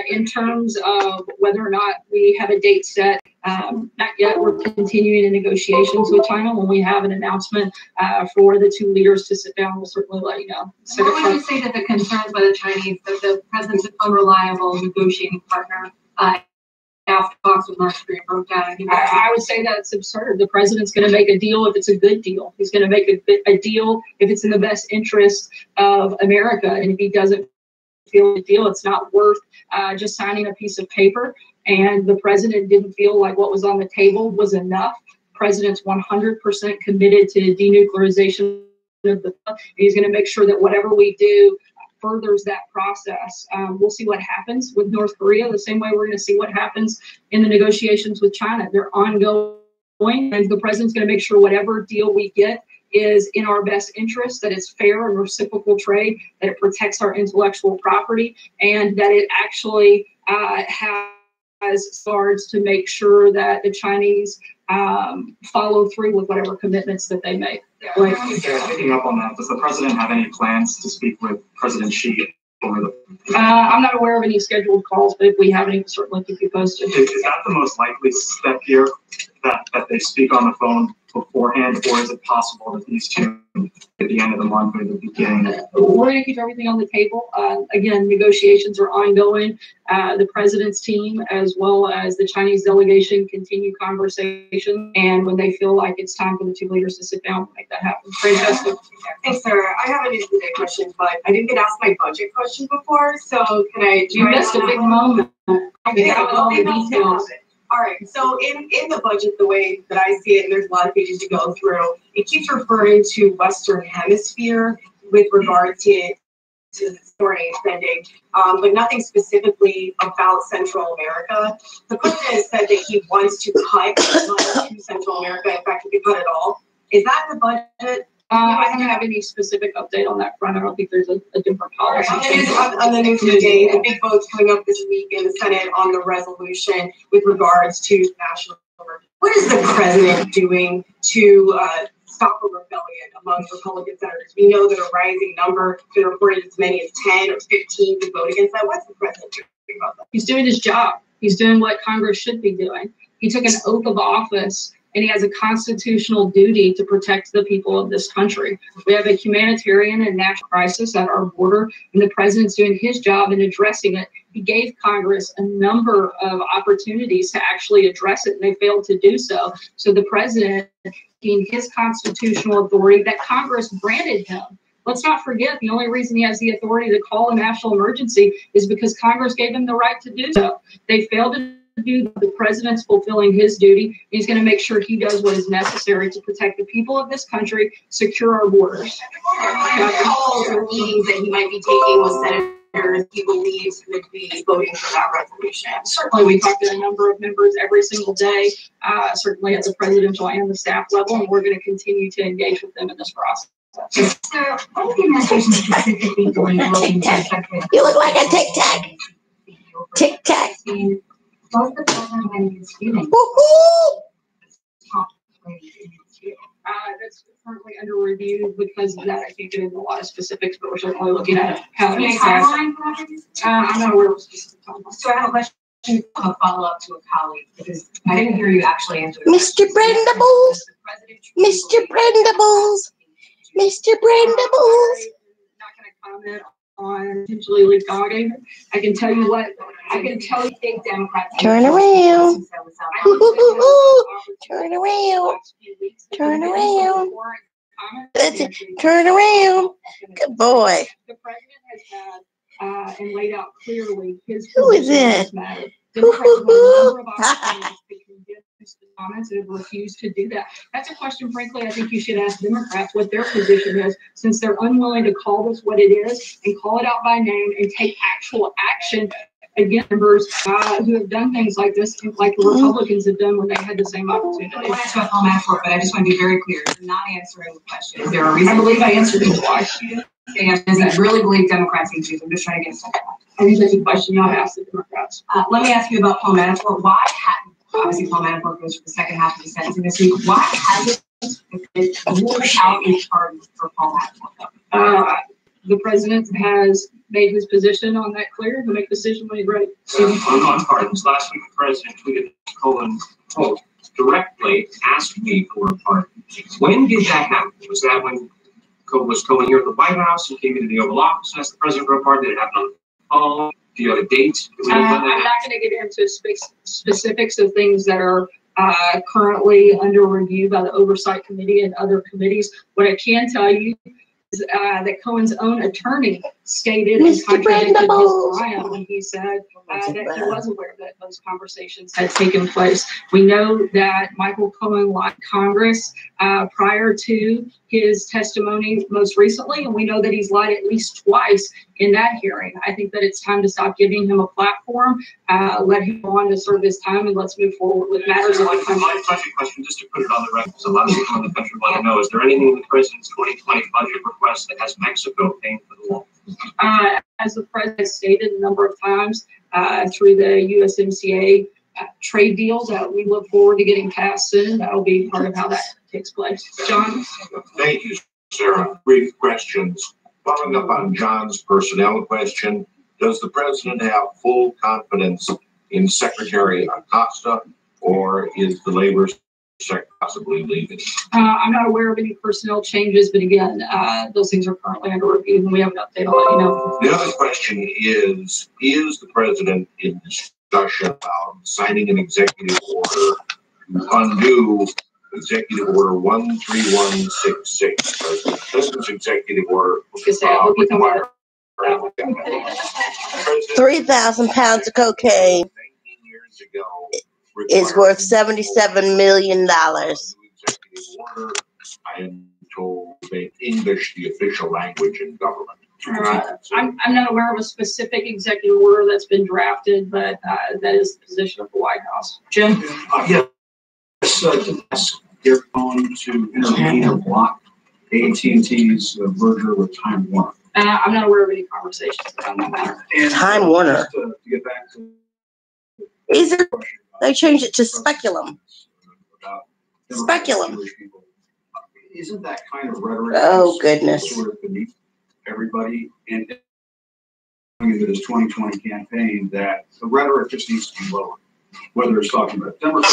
In terms of whether or not we have a date set, not yet. We're continuing in negotiations with China. When we have an announcement for the two leaders to sit down, we'll certainly let you know. So what would you say that the concerns by the Chinese that the president's an unreliable negotiating partner after talks with North Korea broke down? I would say that's absurd. The president's going to make a deal if it's a good deal. He's going to make a deal if it's in the best interest of America. And if he doesn't feel the deal, it's not worth just signing a piece of paper. And the president didn't feel like what was on the table was enough. The president's 100% committed to denuclearization of the. He's going to make sure that whatever we do furthers that process. We'll see what happens with North Korea the same way we're going to see what happens in the negotiations with China. They're ongoing, and the president's going to make sure whatever deal we get is in our best interest, that it's fair and reciprocal trade, that it protects our intellectual property, and that it actually has safeguards to make sure that the Chinese follow through with whatever commitments that they make. Picking up on that, does the president have any plans to speak with President Xi over the? I'm not aware of any scheduled calls, but if we have any, we'll certainly keep you posted. Is that the most likely step here, that they speak on the phone beforehand, or is it possible that these two at the end of the month or the beginning? We're going to keep everything on the table. Again, negotiations are ongoing. The president's team, as well as the Chinese delegation, continue conversation. And when they feel like it's time for the two leaders to sit down, make that happen. Francesca. Thanks, Sarah. I have an interesting question, but I didn't get asked my budget question before. So can I? You missed a big moment. All the details. All right, so in the budget, the way that I see it, and there's a lot of pages to go through, it keeps referring to Western Hemisphere with regard to foreign spending, but nothing specifically about Central America. The president said that he wants to cut money to Central America. In fact, he could cut it all. Is that in the budget? I don't have any specific update on that front. I don't think there's a different policy. On the news today, the big vote's coming up this week in the Senate on the resolution with regards to national. What is the president doing to stop a rebellion among Republican senators? We know that a rising number, been reported as many as 10 or 15 to vote against that. What's the president doing about that? He's doing his job. He's doing what Congress should be doing. He took an oath of office, and he has a constitutional duty to protect the people of this country. We have a humanitarian and national crisis at our border, and the president's doing his job in addressing it. He gave Congress a number of opportunities to actually address it, and they failed to do so. So the president, in his constitutional authority that Congress granted him. Let's not forget, the only reason he has the authority to call a national emergency is because Congress gave him the right to do so. They failed to do. The president's fulfilling his duty. He's going to make sure he does what is necessary to protect the people of this country, secure our borders. Calls or meetings that he might be taking with senators he believes would be voting for that resolution. Certainly, we talk to a number of members every single day, certainly at the presidential and the staff level, and we're going to continue to engage with them in this process. So, what is the administration specifically doing relating to the country? You look like a tic-tac. Tic-tac. Does the president have any disputing? That's currently under review. Because of that, I can't get into a lot of specifics, but we're certainly looking at how it makes sense. I'm not aware of specific timelines. So I have a question, a follow-up to a colleague, because I didn't hear you actually answer the Mr. Brendables. Mr. Brendables. Mr. Brendables. I'm not going to comment on potentially leaked dogging. I can tell you what. I can tell you, big Democrats. Turn around. Turn around. Turn around. Turn around. Good boy. The president has had and laid out clearly his. Who is it? Comments and have refused to do that. That's a question, frankly, I think you should ask Democrats what their position is, since they're unwilling to call this what it is and call it out by name and take actual action against members who have done things like this, like the Republicans have done when they had the same opportunity. I want to ask about Paul Manafort, but I just want to be very clear. You're not answering the question. Is there a reason? I believe I answered it twice. Does he really believe Democrats need to? I'm just trying to get some. I think that's a question you ought to ask the Democrats. Let me ask you about Paul Manafort. Why hadn't, obviously Paul Manafort goes for the second half of the sentencing this week, why hasn't it ruled out a pardon for Paul Manafort? the president has made his position on that clear. He'll make a decision when he's ready. On pardons, last week the president tweeted Cohen, quote, directly asked me for a pardon. When did that happen? Was that when was Cohen here at the White House and came into the Oval Office and asked the president for a pardon? Did it happen on the phone? Do you have a date? I'm not going to get into specifics of things that are currently under review by the Oversight Committee and other committees. What I can tell you is that Cohen's own attorney stated and contradicted his client when he said that he was aware that those conversations had taken place. We know that Michael Cohen lied to Congress prior to his testimony most recently, and we know that he's lied at least twice in that hearing. I think that it's time to stop giving him a platform, let him go on to serve his time, and let's move forward with matters of the country. My question, just to put it on the record, because a lot of people in the country want to know, is there anything in the president's 2020 budget request that has Mexico paying for the wall? As the president stated a number of times through the USMCA trade deals that we look forward to getting passed soon, that will be part of how that takes place. John? Thank you, Sarah. Brief questions. Following up on John's personnel question, does the president have full confidence in Secretary Acosta, or is the labor secretary possibly leaving? I'm not aware of any personnel changes, but again, those things are currently under review, and we have an update. I'll let you know. The other question is the president in discussion about signing an executive order to undo Executive Order 13166? The president's executive order required 3,000 pounds of cocaine 19 years ago is worth $77 million. Executive order, I am told in English, the official language in government. I'm not aware of a specific executive order that's been drafted, but that is the position of the White House. Jim? Yes, to ask your phone to intervene or block AT&T's merger with Time Warner. I'm not aware of any conversations on that matter. And Time Warner. just to get back to They changed it to Speculum. about Speculum. Jewish people. Isn't that kind of rhetoric? Oh, goodness. Sort of beneath everybody, and into this 2020 campaign, that the rhetoric just needs to be lower. Whether it's talking about Democrats,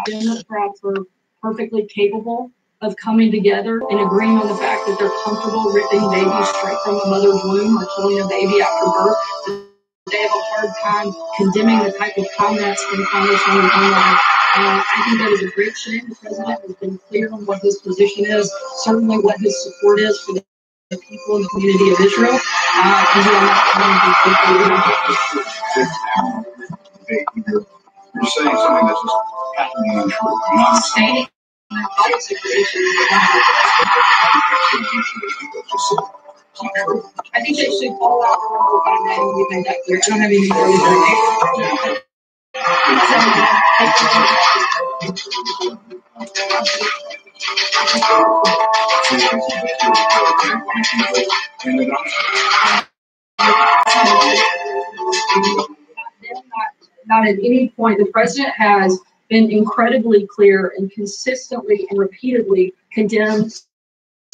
Democrats are perfectly capable of coming together and agreeing on the fact that they're comfortable ripping babies straight from a mother's womb or killing a baby after birth. They have a hard time condemning the type of comments from Congresswoman Conrad. I think that is a great shame. The president has been clear on what his position is, certainly what his support is for the people in the community of Israel. And we are not going to you're saying something that's just patently untrue. You're not stating the situation. I think they should call out the role by then and we've made that clear. I don't have any more Not at any point. The president has been incredibly clear and consistently and repeatedly condemned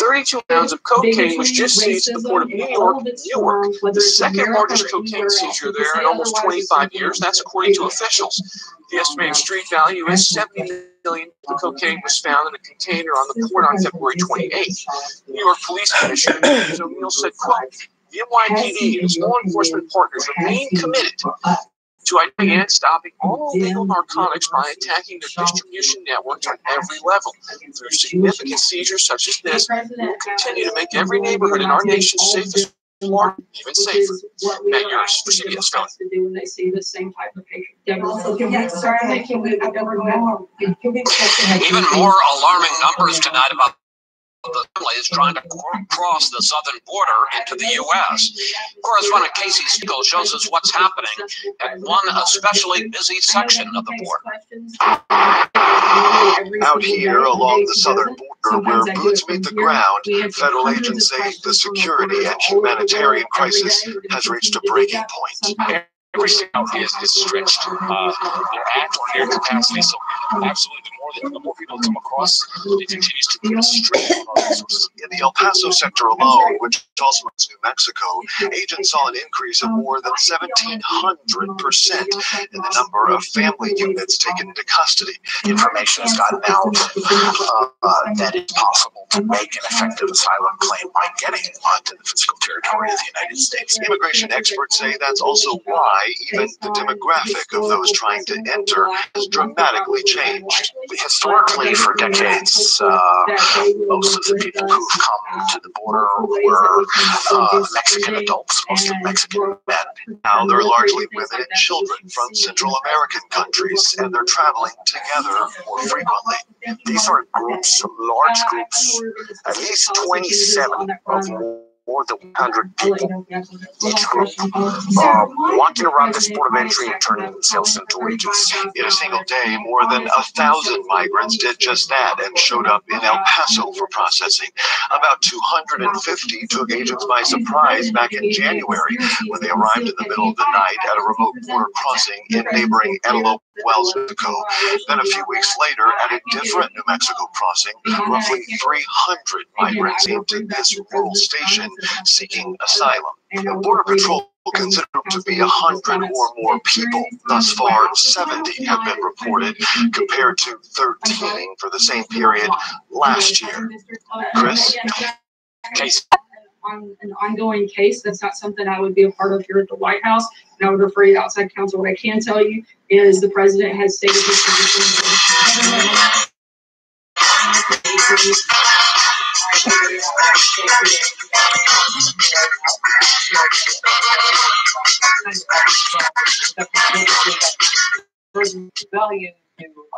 32 pounds of cocaine was just seized at the port of New York, Newark, the second largest cocaine seizure there in almost 25 years. That's according to officials. The estimated street value is $70 million. The cocaine was found in a container on the port on February 28th. New York Police Commissioner James O'Neill said, quote, the NYPD and its law enforcement partners remain committed to identifying and stopping all illegal narcotics by attacking their distribution networks on every level. Through significant seizures such as this, we will continue to make every neighborhood in our nation safe as more, even safer. Matt Yours for CBS Philly. When they see the same type of patient. Even more alarming numbers tonight about the family is trying to cross the southern border into the U.S. Correspondent Casey Siegel shows us what's happening at one especially busy section of the border. Out here along the southern border where boots meet the ground, federal agents say the security and humanitarian crisis has reached a breaking point. Every state is stretched at or near capacity, so absolutely the more people come across, it continues to put a strain on our resources. In the El Paso sector alone, which also is New Mexico, agents saw an increase of more than 1,700% in the number of family units taken into custody. Information has gotten out that it's possible to make an effective asylum claim by getting onto the physical territory of the United States. Immigration experts say that's also why even the demographic of those trying to enter has dramatically changed. Historically, for decades, most of the people who've come to the border were Mexican adults, mostly Mexican men. Now they're largely women and children from Central American countries, and they're traveling together more frequently. These are groups, large groups, at least 27 of more than 100 people, each group, walking around this port of entry and turning themselves into agents. In a single day, more than 1,000 migrants did just that and showed up in El Paso for processing. About 250 took agents by surprise back in January when they arrived in the middle of the night at a remote border crossing in neighboring Antelope Wells, Mexico. Then a few weeks later, at a different New Mexico crossing, roughly 300 migrants came to this rural station seeking asylum. Border Patrol consider to be 100 or more people. Thus far, 70 have been reported, compared to 13 for the same period last year. Chris? Case. On an ongoing case, that's not something I would be a part of here at the White House, and I would refer you to outside counsel. What I can tell you is the president has stated his position.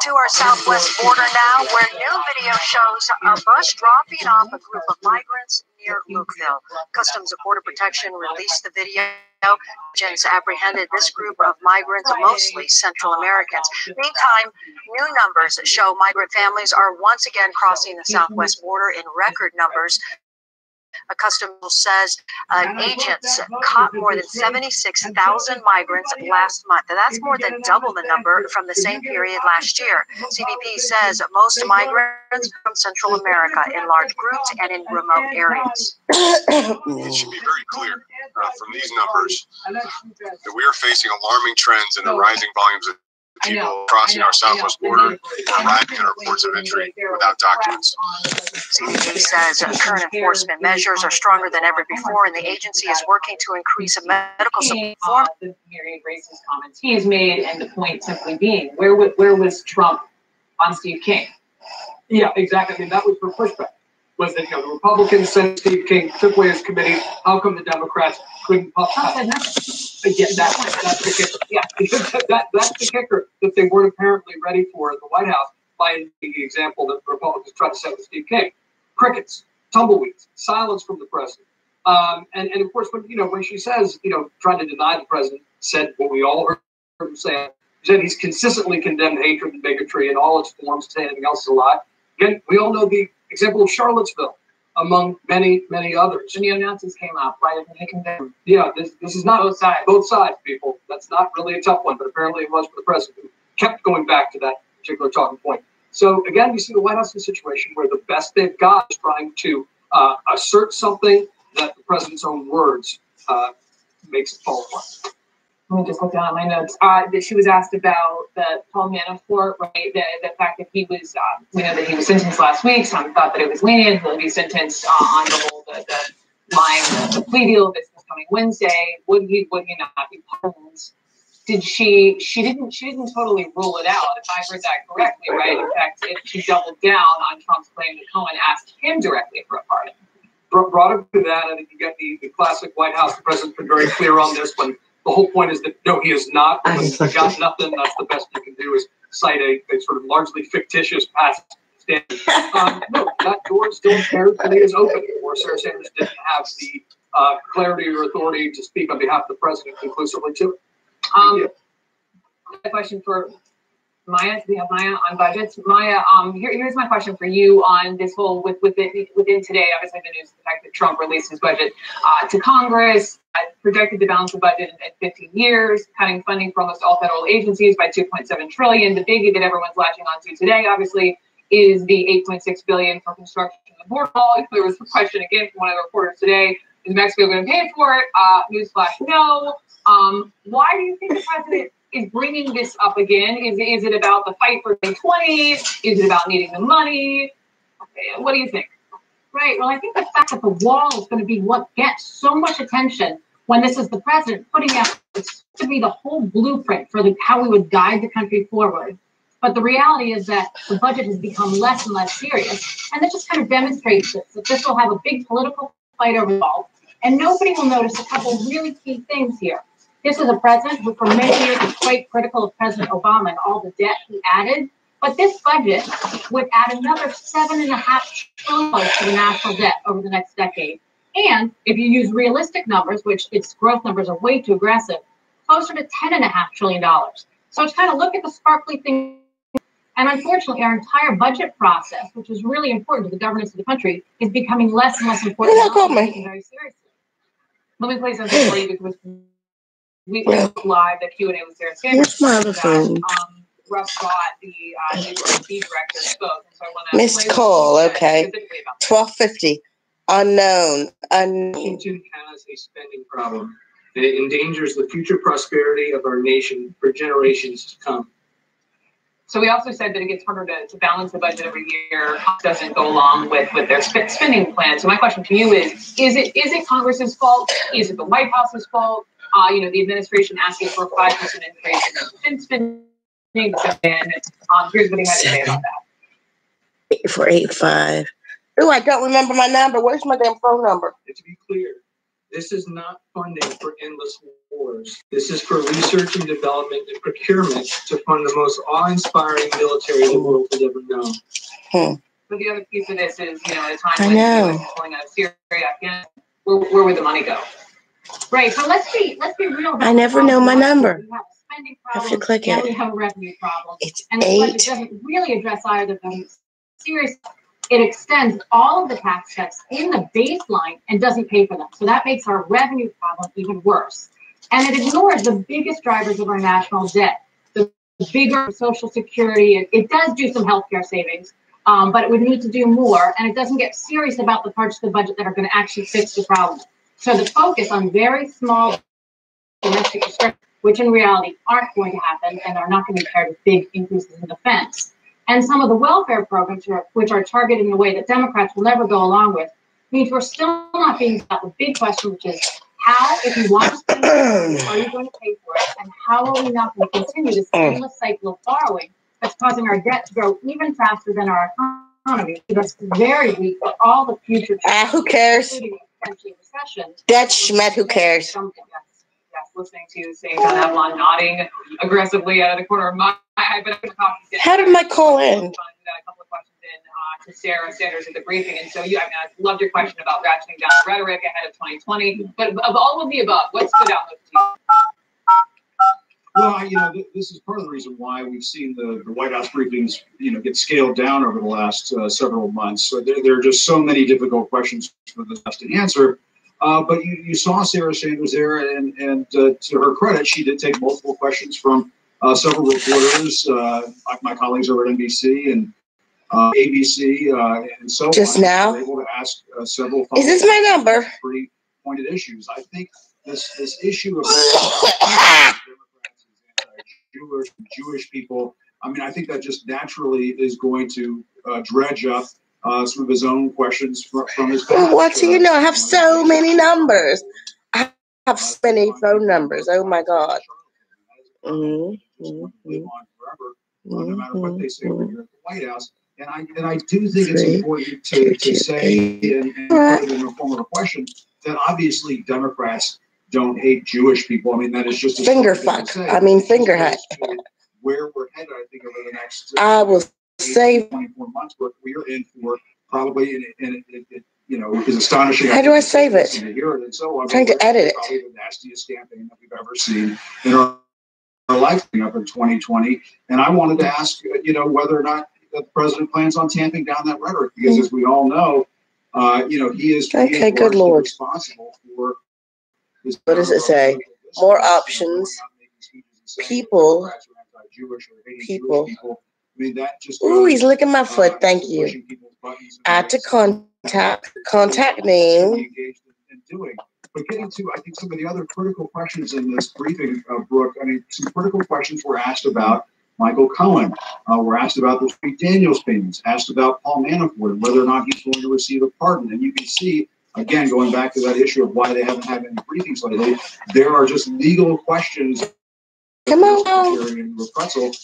To our southwest border now, where new video shows a bus dropping off a group of migrants near Lukeville. Customs and Border Protection released the video. Agents apprehended this group of migrants, mostly Central Americans. Meantime, new numbers show migrant families are once again crossing the southwest border in record numbers. Customs says agents caught more than 76,000 migrants last month. That's more than double the number from the same period last year. CBP says most migrants from Central America in large groups and in remote areas. It should be very clear from these numbers that we are facing alarming trends in the rising volumes of people crossing our southwest border and arriving at our ports of entry without documents. CBP says current enforcement measures are stronger than ever before, and the agency is working to increase medical support. The myriad racist comments he has made, and the point simply being, where was Trump on Steve King? Yeah, exactly. I mean, that was her pushback. Was that, the Republicans sent Steve King, took away his committee. How come the Democrats couldn't pop that? Yeah, that's the kicker. Yeah, that's the kicker that they weren't apparently ready for at the White House by the example that the Republicans tried to set with Steve King. Crickets, tumbleweeds, silence from the president. And of course, when she says, trying to deny the president, said what we all heard him say, said he's consistently condemned hatred and bigotry in all its forms, say anything else is a lie. Again, we all know the example of Charlottesville, among many, many others. The neo-Nazis came out, right? And they condemned. Yeah, this is not both sides, people. That's not really a tough one, but apparently it was for the president, who kept going back to that particular talking point. So again, we see the White House in a situation where the best they've got is trying to assert something that the president's own words makes it fall apart. Let me just look down at my notes. That she was asked about the Paul Manafort, right? The fact that he was, we know that he was sentenced last week. Some thought that it was lenient. He'll be sentenced on the whole, the plea deal. This is coming Wednesday. Would he not be pardoned? She didn't totally rule it out, if I heard that correctly, right? In fact, she doubled down on Trump's claim that Cohen asked him directly for a pardon. Brought up to that, I think you get the classic White House. The president's been very clear on this one. The whole point is that, no, he is not. When he's got nothing, that's the best you can do is cite a sort of largely fictitious past standard. No, that door still carefully is open, where Sarah Sanders didn't have the clarity or authority to speak on behalf of the president conclusively to it. A question for Maya. We have Maya on budgets. Maya, here's my question for you on this whole within today. Obviously, the news, the fact that Trump released his budget to Congress, projected to balance the budget in 15 years, cutting funding for almost all federal agencies by 2.7 trillion. The biggie that everyone's latching onto today, obviously, is the 8.6 billion for construction of the border wall. There was a question again from one of the reporters today: is Mexico going to pay for it? Newsflash: no. Why do you think the president is bringing this up again? Is it about the fight for 2020? Is it about needing the money? What do you think? Right. Well, I think the fact that the wall is going to be what gets so much attention when this is the president putting out it's to be the whole blueprint for how we would guide the country forward. But the reality is that the budget has become less and less serious, and it just kind of demonstrates this, that this will have a big political fight over the wall, and nobody will notice a couple of really key things here. This is a president who for many years was quite critical of President Obama and all the debt he added. But this budget would add another $7.5 trillion to the national debt over the next decade. And if you use realistic numbers, which its growth numbers are way too aggressive, closer to $10.5 trillion. So it's kind of look at the sparkly thing. And unfortunately, our entire budget process, which is really important to the governance of the country, is becoming less and less important. Very seriously. Let me play something for you because we live the Q&A with Sarah Sanders. Where's my other phone? Russ Scott, the USD director, spoke. And so I want to Missed call, okay. 1250. Unknown. Washington has a spending problem that endangers the future prosperity of our nation for generations to come. So we also said that it gets harder to balance the budget every year. Doesn't go along with their spending plan. So my question to you is it Congress's fault? Is it the White House's fault? The administration asking for a 5% increase in spending. Here's what he had to say about that. 8485. Oh, I don't remember my number. Where's my damn phone number? To be clear, this is not funding for endless wars. This is for research and development and procurement to fund the most awe-inspiring military the world has ever known. But the other piece of this is, at a time when the U.S. is pulling out of Syria, where would the money go? Right. So let's be real. I never know my number. We have a spending I have problem, to click and it. we have a revenue problem. It's and the budget doesn't really address either of them seriously. It extends all of the tax cuts in the baseline and doesn't pay for them. So that makes our revenue problem even worse. And it ignores the biggest drivers of our national debt, the bigger Social Security. It does do some healthcare savings, but it would need to do more. And it doesn't get serious about the parts of the budget that are going to actually fix the problem. So the focus on very small domestic restrictions, which in reality aren't going to happen and are not going to be paired with big increases in defense. And some of the welfare programs, which are targeted in a way that Democrats will never go along with, means we're still not being asked the big question, which is how, if you want to spend money, are you going to pay for it? And how are we not going to continue this endless cycle of borrowing that's causing our debt to grow even faster than our economy? That's very weak for all the future. Who cares? Recession. Dead Schmidt, who cares? Yes, listening to St. John Avalon nodding aggressively out of the corner of my eye. But how did my call end? We got a couple of questions in to Sarah Sanders at the briefing. And so I loved your question about ratcheting down the rhetoric ahead of 2020. But of all of the above, what stood out with you? Well, this is part of the reason why we've seen the White House briefings, get scaled down over the last several months. So there are just so many difficult questions for us to answer. But you saw Sarah Sanders there, and to her credit, she did take multiple questions from several reporters, my colleagues over at NBC and ABC, and so just on. now, They were able to ask several. Is this my number? Pretty pointed issues. I think this issue of Jewish people. I think that just naturally is going to dredge up some of his own questions from his past. What do you know? I have so many numbers. I have so many phone numbers. Oh my God. No matter what they say over here at the White House. And I do think it's important to say and put it in the form of a question that obviously Democrats don't hate Jewish people. That is just a finger fuck. Finger hut. Where we're headed, I think, over the next. I will save? 24 months, what we're in for probably, and it you know, is astonishing. How do I save it? To hear it. And so I'm trying to edit it. Probably the nastiest campaign that we've ever seen in our lifetime up in 2020. And I wanted to ask, you know, whether or not the president plans on tamping down that rhetoric, because as we all know, you know, he is good Lord responsible for. What does it say? More options. People. People. I mean, that just. Ooh, he's licking my foot. Thank you. Add to contact name. But getting to, I think, some of the other critical questions in this briefing, Brooke, I mean, some critical questions were asked about Michael Cohen. Were asked about the Street Daniels payments, asked about Paul Manafort and whether or not he's going to receive a pardon. And you can see, again, going back to that issue of why they haven't had any briefings lately, there are just legal questions. Come on.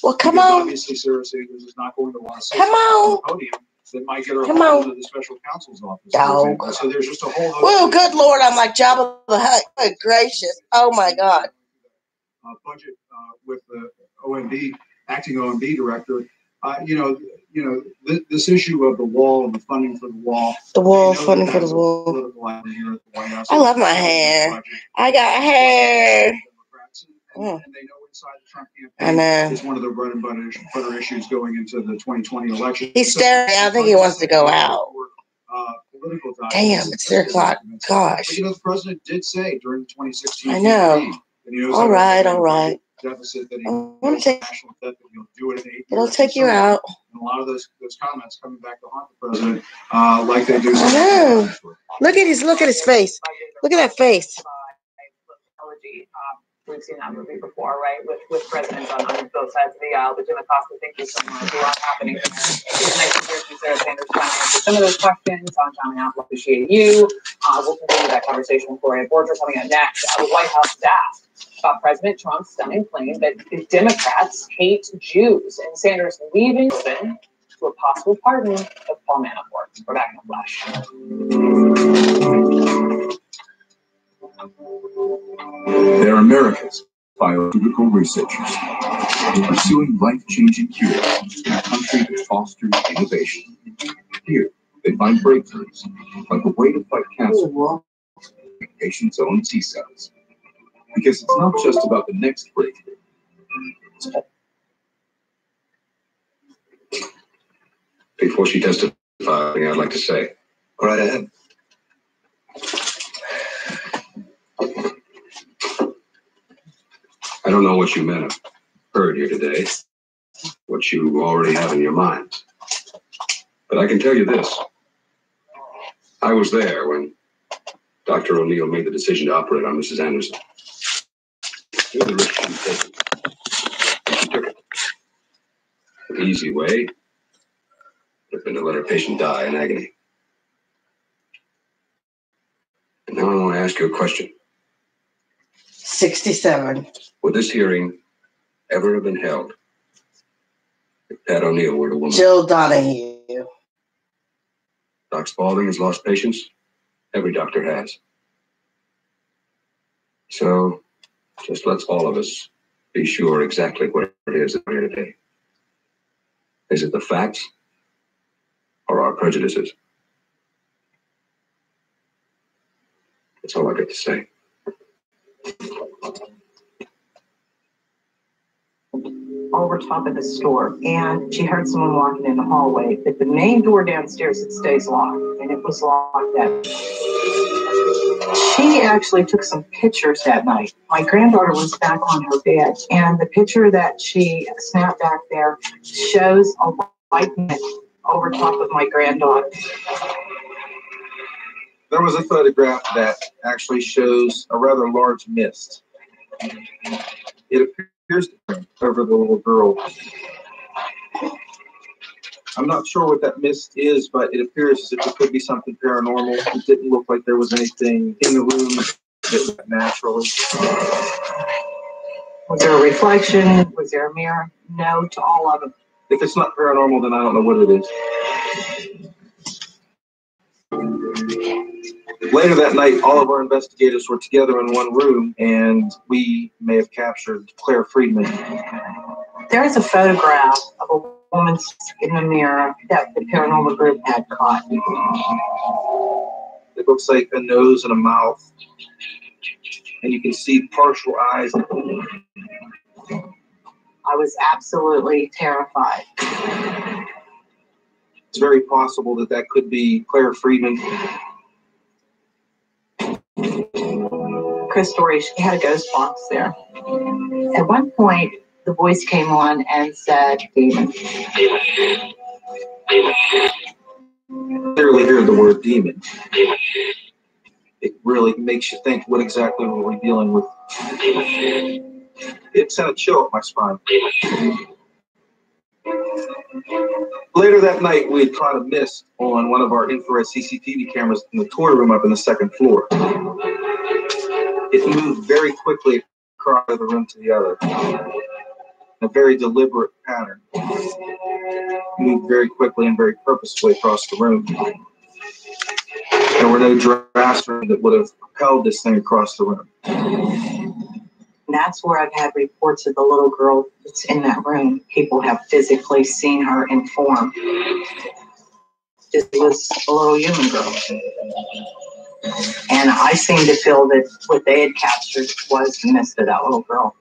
Well, come on. Obviously, Sarah Sanders is not going to want to say come on. The podium that might get her come on. into the special counsel's office. Dog. So there's just a whole. Whoa, good Lord! I'm like Jabba the Hutt. Good gracious! Oh my God. Budget with the OMB, acting OMB director. You know, this issue of the wall and the funding for the wall. The wall, funding for the wall. I love my hair. I got hair. And they know inside the Trump I know. It's one of the bread and butter issues going into the 2020 election. He's staring. I think he wants to go out. Damn, it's 3 o'clock. Gosh. But, you know, the president did say during the 2016 I know. campaign, all right. Deficit that he want to take. National debt that he'll do it in 8 years. It'll take you out. And a lot of those comments coming back to haunt the president, like they do. I know. Look at his face. Look at that face. We've seen that movie before, right? With presidents on both sides of the aisle. But Jim Acosta, thank you so much. A lot happening there. It's nice to hear from Sarah Sanders trying to answer some of those questions on coming out. We'll appreciate you. We'll continue that conversation with Gloria Borger coming up next. The White House staff about President Trump's stunning claim that the Democrats hate Jews, and Sanders leaving open to a possible pardon of Paul Manafort. We're back in the flash. They're America's biological researchers, pursuing life-changing cures in a country that fosters innovation. Here, they find breakthroughs, like a way to fight cancer in patients' own T cells. Because it's not just about the next breakthrough. Before she testifies, I'd like to say. Go right ahead. I don't know what you men have heard here today, what you already have in your minds. But I can tell you this. I was there when Dr. O'Neill made the decision to operate on Mrs. Anderson. It was a risk she was taking. She took it. The easy way would have been to let her patient die in agony. And now I want to ask you a question. 67. Would this hearing ever have been held if Pat O'Neill were the woman? Jill Donahue. Doc Spaulding has lost patients. Every doctor has. So just let's all of us be sure exactly what it is that we're here today. Is it the facts or our prejudices? That's all I got to say. Over top of the store, and she heard someone walking in the hallway, but the main door downstairs, it stays locked, and it was locked up. She actually took some pictures that night. My granddaughter was back on her bed, and the picture that she snapped back there shows a white man over top of my granddaughter. There was a photograph that actually shows a rather large mist. It appears to be over the little girl. I'm not sure what that mist is, but it appears as if it could be something paranormal. It didn't look like there was anything in the room that was naturally. Was there a reflection? Was there a mirror? No to all of them. If it's not paranormal, then I don't know what it is. Later that night, all of our investigators were together in one room, and we may have captured Claire Friedman. There is a photograph of a woman in the mirror that the paranormal group had caught. It looks like a nose and a mouth, and you can see partial eyes. I was absolutely terrified. It's very possible that that could be Claire Friedman. Chris Story, she had a ghost box there. At one point, the voice came on and said, demon. Clearly hear the word demon. It really makes you think what exactly were we dealing with. It sent a chill up my spine. Later that night, we had caught a mist on one of our infrared CCTV cameras in the toy room up in the second floor. It moved very quickly across the room to the other. A very deliberate pattern. It moved very quickly and very purposefully across the room. There were no drafts that would have propelled this thing across the room. And that's where I've had reports of the little girl that's in that room. People have physically seen her in form. This was a little human girl. And I seem to feel that what they had captured was the mist of that little girl.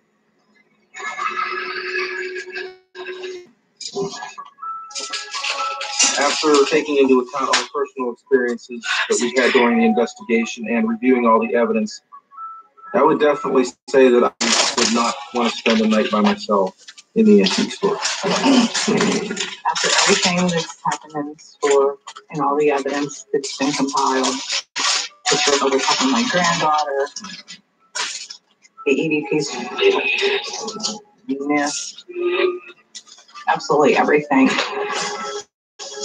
After taking into account all the personal experiences that we had during the investigation and reviewing all the evidence, I would definitely say that I would not want to spend a night by myself in the antique store. After everything that's happened in the store and all the evidence that's been compiled, pictures of my granddaughter, the EVP's mist, absolutely everything.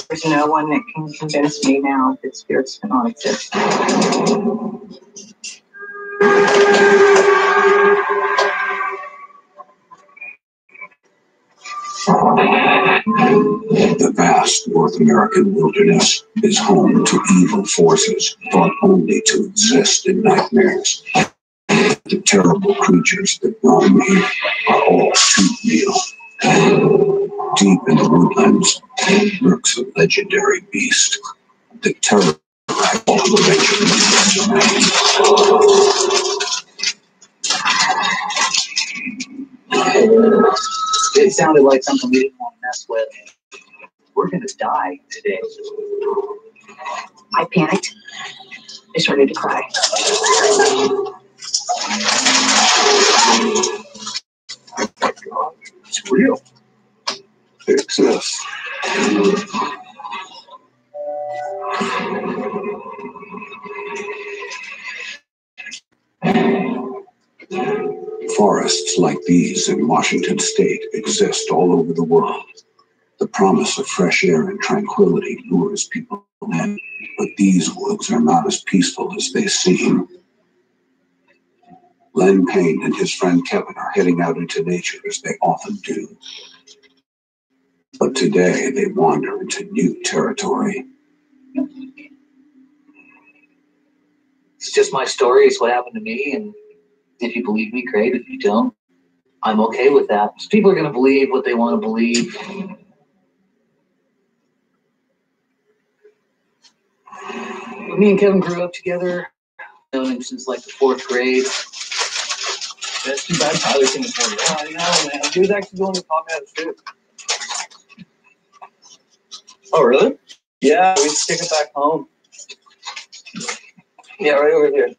There's no one that can convince me now that spirits do not exist. The vast North American wilderness is home to evil forces thought only to exist in nightmares. The terrible creatures that roam here are all too real. Deep in the woodlands lurks a legendary beast that terrorizes all the nature. It sounded like something we didn't want to mess with. We're going to die today. I panicked. I started to cry. Oh my God, it's real. It exists. Forests like these in Washington state exist all over the world. The promise of fresh air and tranquility lures people in, but these woods are not as peaceful as they seem. Len Payne and his friend Kevin are heading out into nature as they often do. But today they wander into new territory. It's just my story. It's what happened to me. And if you believe me, great. If you don't, I'm okay with that. People are going to believe what they want to believe. Me and Kevin grew up together. I've known him since like the 4th grade. That's too bad Tyler's in the morning. I know, man. He was actually going to talk out of shit. Oh, really? Yeah, we just take it back home. Yeah, right over here.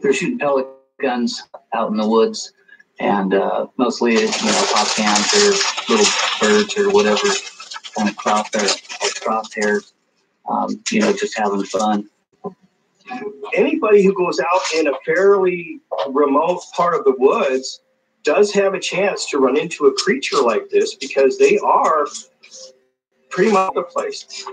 They're shooting pellet guns out in the woods, and mostly, pop cans or little birds or whatever kind of crosshairs. Just having fun. Anybody who goes out in a fairly remote part of the woods does have a chance to run into a creature like this because they are pretty much the place.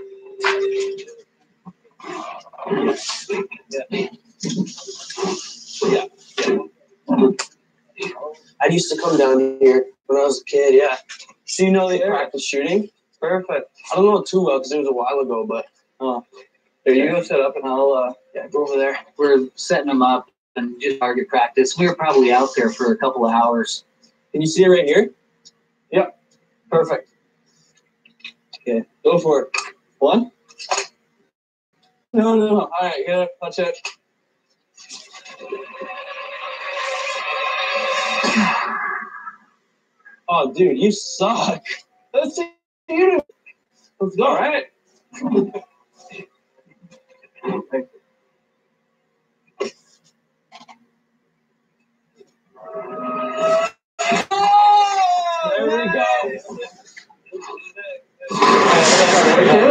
Yeah. I used to come down here when I was a kid, yeah. So they practice shooting? Perfect. I don't know it too well because it was a while ago, but there you go, set up and I'll go over there. We're setting them up. and just target practice. We were probably out there for a couple of hours. Can you see it right here? Yep. Perfect. Okay, go for it. One. No. All right, get it. Watch it. Oh, dude, you suck. Let's see you. Let's go. All right. There we go.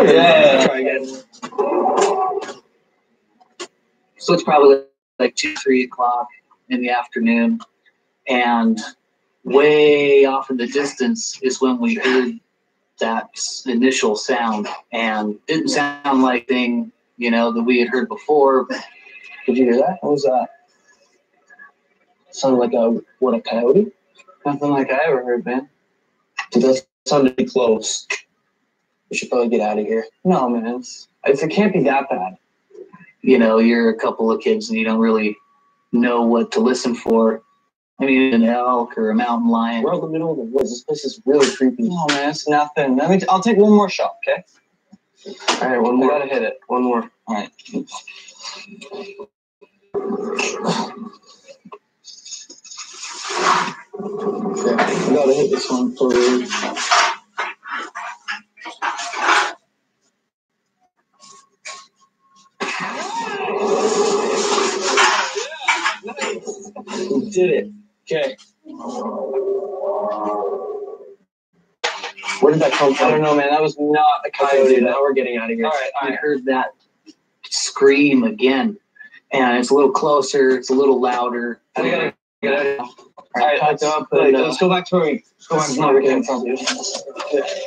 Yeah. Try again. So it's probably like 2, 3 o'clock in the afternoon, and way off in the distance is when we heard that initial sound, and didn't sound like thing, that we had heard before. Did you hear that? What was that? Sounded like a coyote? Nothing like I ever heard, man. Dude, that sounded pretty close. We should probably get out of here. No, man, it can't be that bad. You're a couple of kids and you don't really know what to listen for. I mean, an elk or a mountain lion. We're out in the middle of the woods. This place is really creepy. No, man, it's nothing. I'll take one more shot, okay? All right, one more. I gotta hit it. One more. All right. Okay, I gotta hit this one for you. We did it. Okay. Where did that come from? I don't know, man. That was not a coyote. Now we're getting out of here. All right. I heard that scream again, and it's a little closer. It's a little louder. I gotta get out of here. All right, let's go back to where we came from.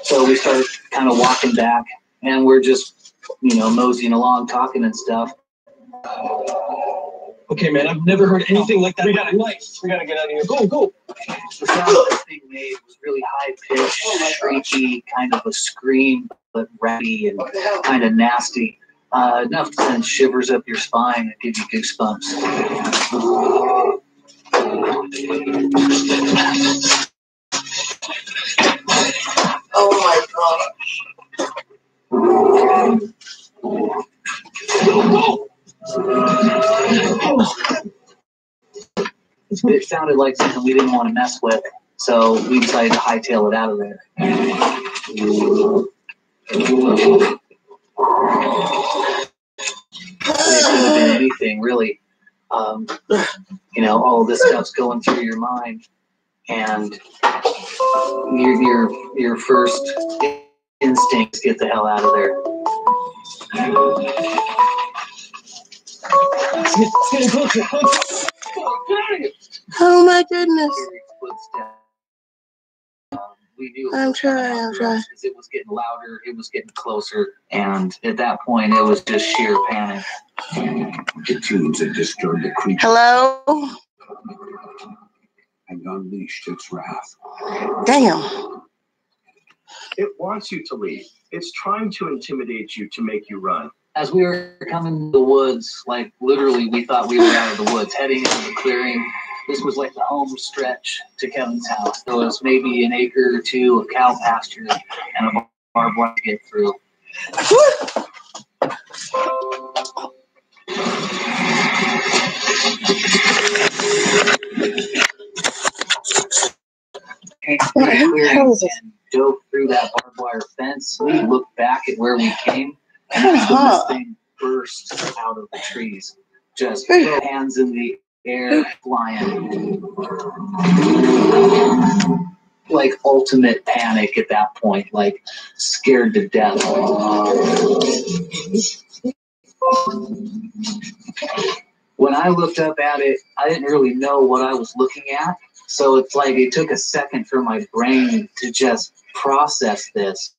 So we start kind of walking back, and we're just, moseying along, talking and stuff. Okay, man, I've never heard anything like that in my life. We gotta get out of here. Go. The sound this thing made was really high-pitched, shrieky, kind of a scream, but ratty and kind of nasty. Enough to send shivers up your spine and give you goosebumps. Oh my gosh. It sounded like something we didn't want to mess with, so we decided to hightail it out of there. It could have been anything, really. All of this stuff's going through your mind, and your first instinct is get the hell out of there. It's getting closer. Get out of here. Oh my goodness. We knew I'm trying. It was getting louder, it was getting closer, and at that point, it was just sheer panic. The tunes had disturbed the creature. Hello? And unleashed its wrath. Damn. It wants you to leave. It's trying to intimidate you to make you run. As we were coming to the woods, like literally we thought we were out of the woods, heading into the clearing. This was like the home stretch to Kevin's house. There was maybe an acre or two of cow pasture and a barbed wire to get through. What the hell is this? And dove through that barbed wire fence. We looked back at where we came, and that's when this thing burst out of the trees. Just hands in the air, flying. Like ultimate panic at that point, like scared to death. When I looked up at it, I didn't really know what I was looking at. So it's like it took a second for my brain to just process this.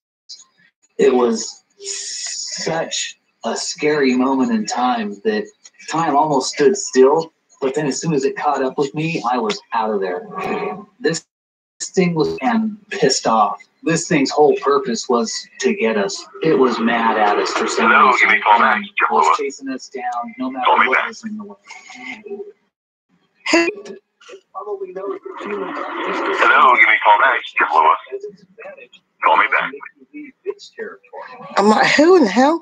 It was such a scary moment in time that time almost stood still. But then as soon as it caught up with me, I was out of there. This thing was pissed off. This thing's whole purpose was to get us. It was mad at us for some reason. It was chasing us down no matter what was in the way. Hello, give me a call back. Skip Lewis. Call me back. I'm like, who in the hell?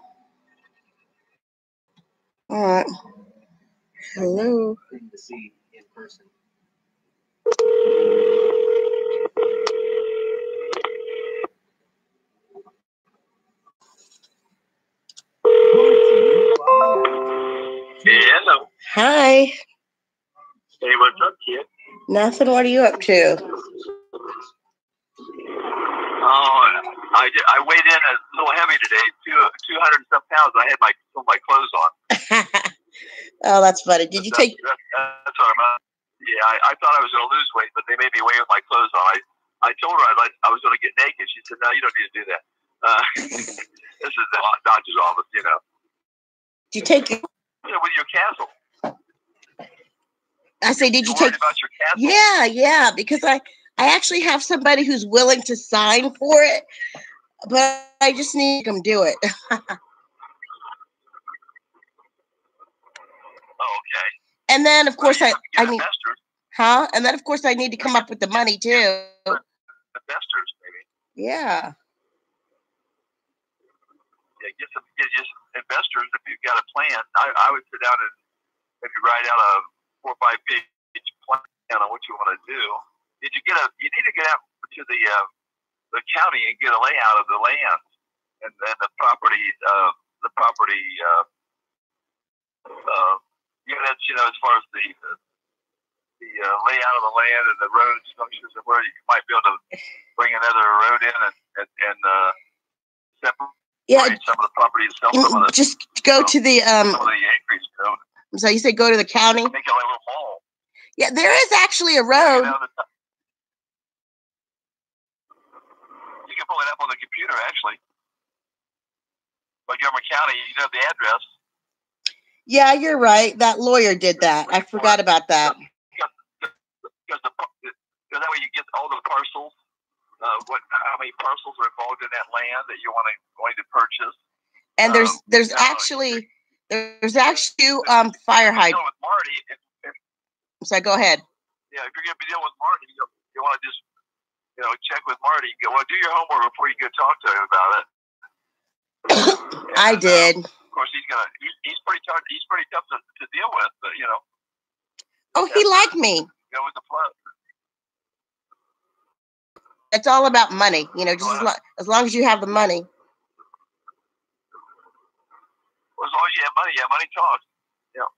All right. Hello. To see in person. Hello. Hi. Hey, what's up, kid? Nothing. What are you up to? Oh, I weighed in a little heavy today, 200 and some pounds. I had my clothes on. Oh, that's funny. Did you take? That's what I'm at. Yeah, I thought I was going to lose weight, but they made me weigh with my clothes on. I told her I was going to get naked. She said, "No, you don't need to do that." This is the doctor's office, you know. Did you take? With your castle. I say, did you take? About your castle? Yeah, because I actually have somebody who's willing to sign for it, but I just need them to do it. Oh, okay. And then, of course, I need, investors. huh? And then, of course, I need to come up with the money too. Investors, maybe. Yeah. Yeah, get some investors if you've got a plan. I would sit down and maybe write out a 4 or 5 page plan on what you want to do. You need to get out to the county and get a layout of the land and then the property units, as far as the layout of the land and the road structures and where you might be able to bring another road in and separate some of the property itself. Just go to the some of the acreage. So you say go to the county? Make it like a little mall. Yeah, there is actually a road. You can pull it up on the computer, actually. Montgomery County, you know the address. Yeah, you're right. That lawyer did that. I forgot about that. Because that way you get all the parcels. How many parcels are involved in that land that you going to purchase? And there's actually fire hydrant. With Marty, So go ahead. Yeah, if you're going to be dealing with Marty, you want to just check with Marty. Do your homework before you go talk to him about it. I did. Of course, he's pretty tough. He's pretty tough to deal with, but Oh, he liked me. Go with the flow. It's all about money, just as long as you have the money. Well, as long as you have money talks. Yeah.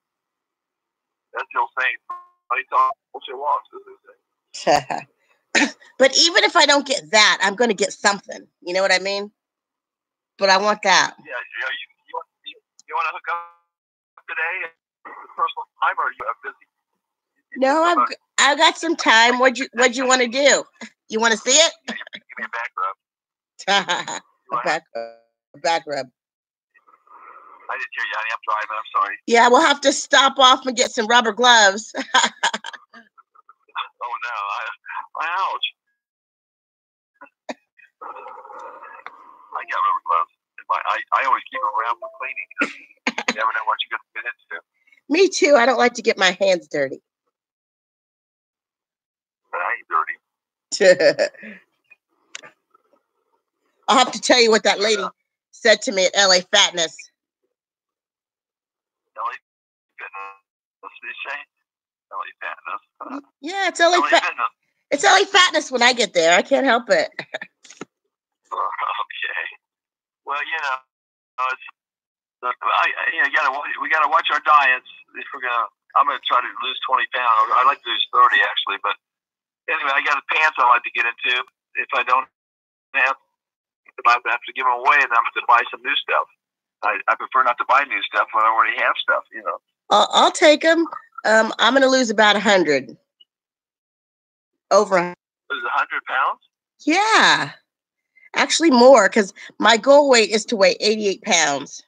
That's the old saying. Money talks, bullshit walks, as they say. But even if I don't get that, I'm going to get something. You know what I mean? But I want that. Yeah, you want to hook up today? Personal time, or are you busy? No, I've got some time. What'd you want to do? You want to see it? Give me a back rub. a back rub. I didn't hear you, honey. I'm driving. I'm sorry. Yeah, we'll have to stop off and get some rubber gloves. Oh no! Ouch! I got rubber gloves. I always keep them around for cleaning. You never know what you're going to fit into. Me too. I don't like to get my hands dirty. But I ain't dirty. I'll have to tell you what that lady said to me at LA Fatness. LA Fitness. What did you say? LA Fatness. Yeah, it's LA Fatness. It's LA Fatness when I get there. I can't help it. Okay. Well, we gotta watch our diets. If I'm gonna try to lose 20 pounds. I'd like to lose 30 actually, but anyway, I got pants I like to get into. If I don't have, if I have to give them away, then I'm going to buy some new stuff. I prefer not to buy new stuff when I already have stuff. I'll take them. I'm going to lose about 100. Over. Lose 100 pounds? Yeah. Actually more, because my goal weight is to weigh 88 pounds.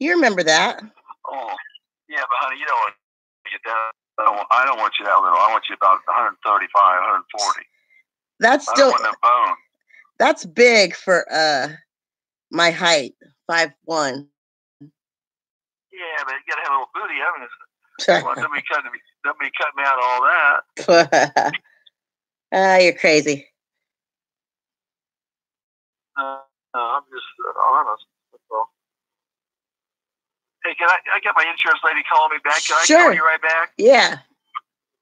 You remember that? Oh, yeah, but honey, you don't want to get that. I don't want you that little. I want you about 135, 140. That's still. I don't want no bone. That's big for my height, 5'1". Yeah, but you gotta have a little booty, haven't you? Well, don't be Somebody cut me out of all that. You're crazy. I'm just honest. That's all. Hey, can I get my insurance lady calling me back? Can I call you right back? Yeah.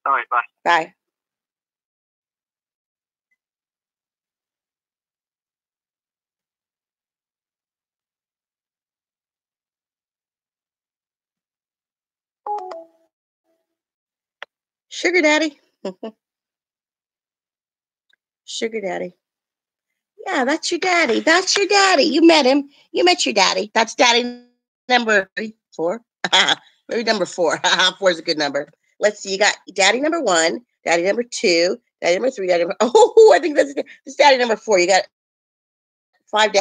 All right, bye. Bye. Sugar daddy. Sugar daddy. Yeah, that's your daddy. That's your daddy. You met him. You met your daddy. That's daddy number 4. Maybe number 4. 4 is a good number. Let's see. You got daddy number 1, daddy number 2, daddy number 3, daddy number. Oh, I think that's daddy number 4. You got 5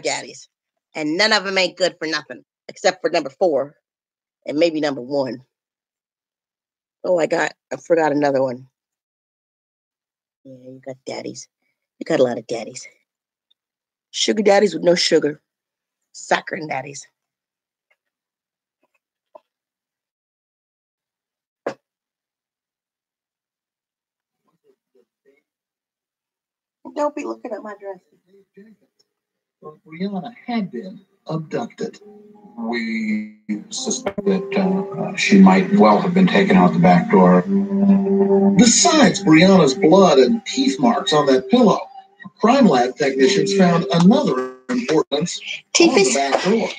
daddies, and none of them ain't good for nothing except for number 4 and maybe number 1. Oh, I forgot another one. Yeah, you got daddies. You got a lot of daddies. Sugar daddies with no sugar. Saccharine daddies. Don't be looking at my dress. Well, Brianna had been abducted. We suspect that she might well have been taken out the back door. Besides Brianna's blood and teeth marks on that pillow, crime lab technicians found another important on the back door.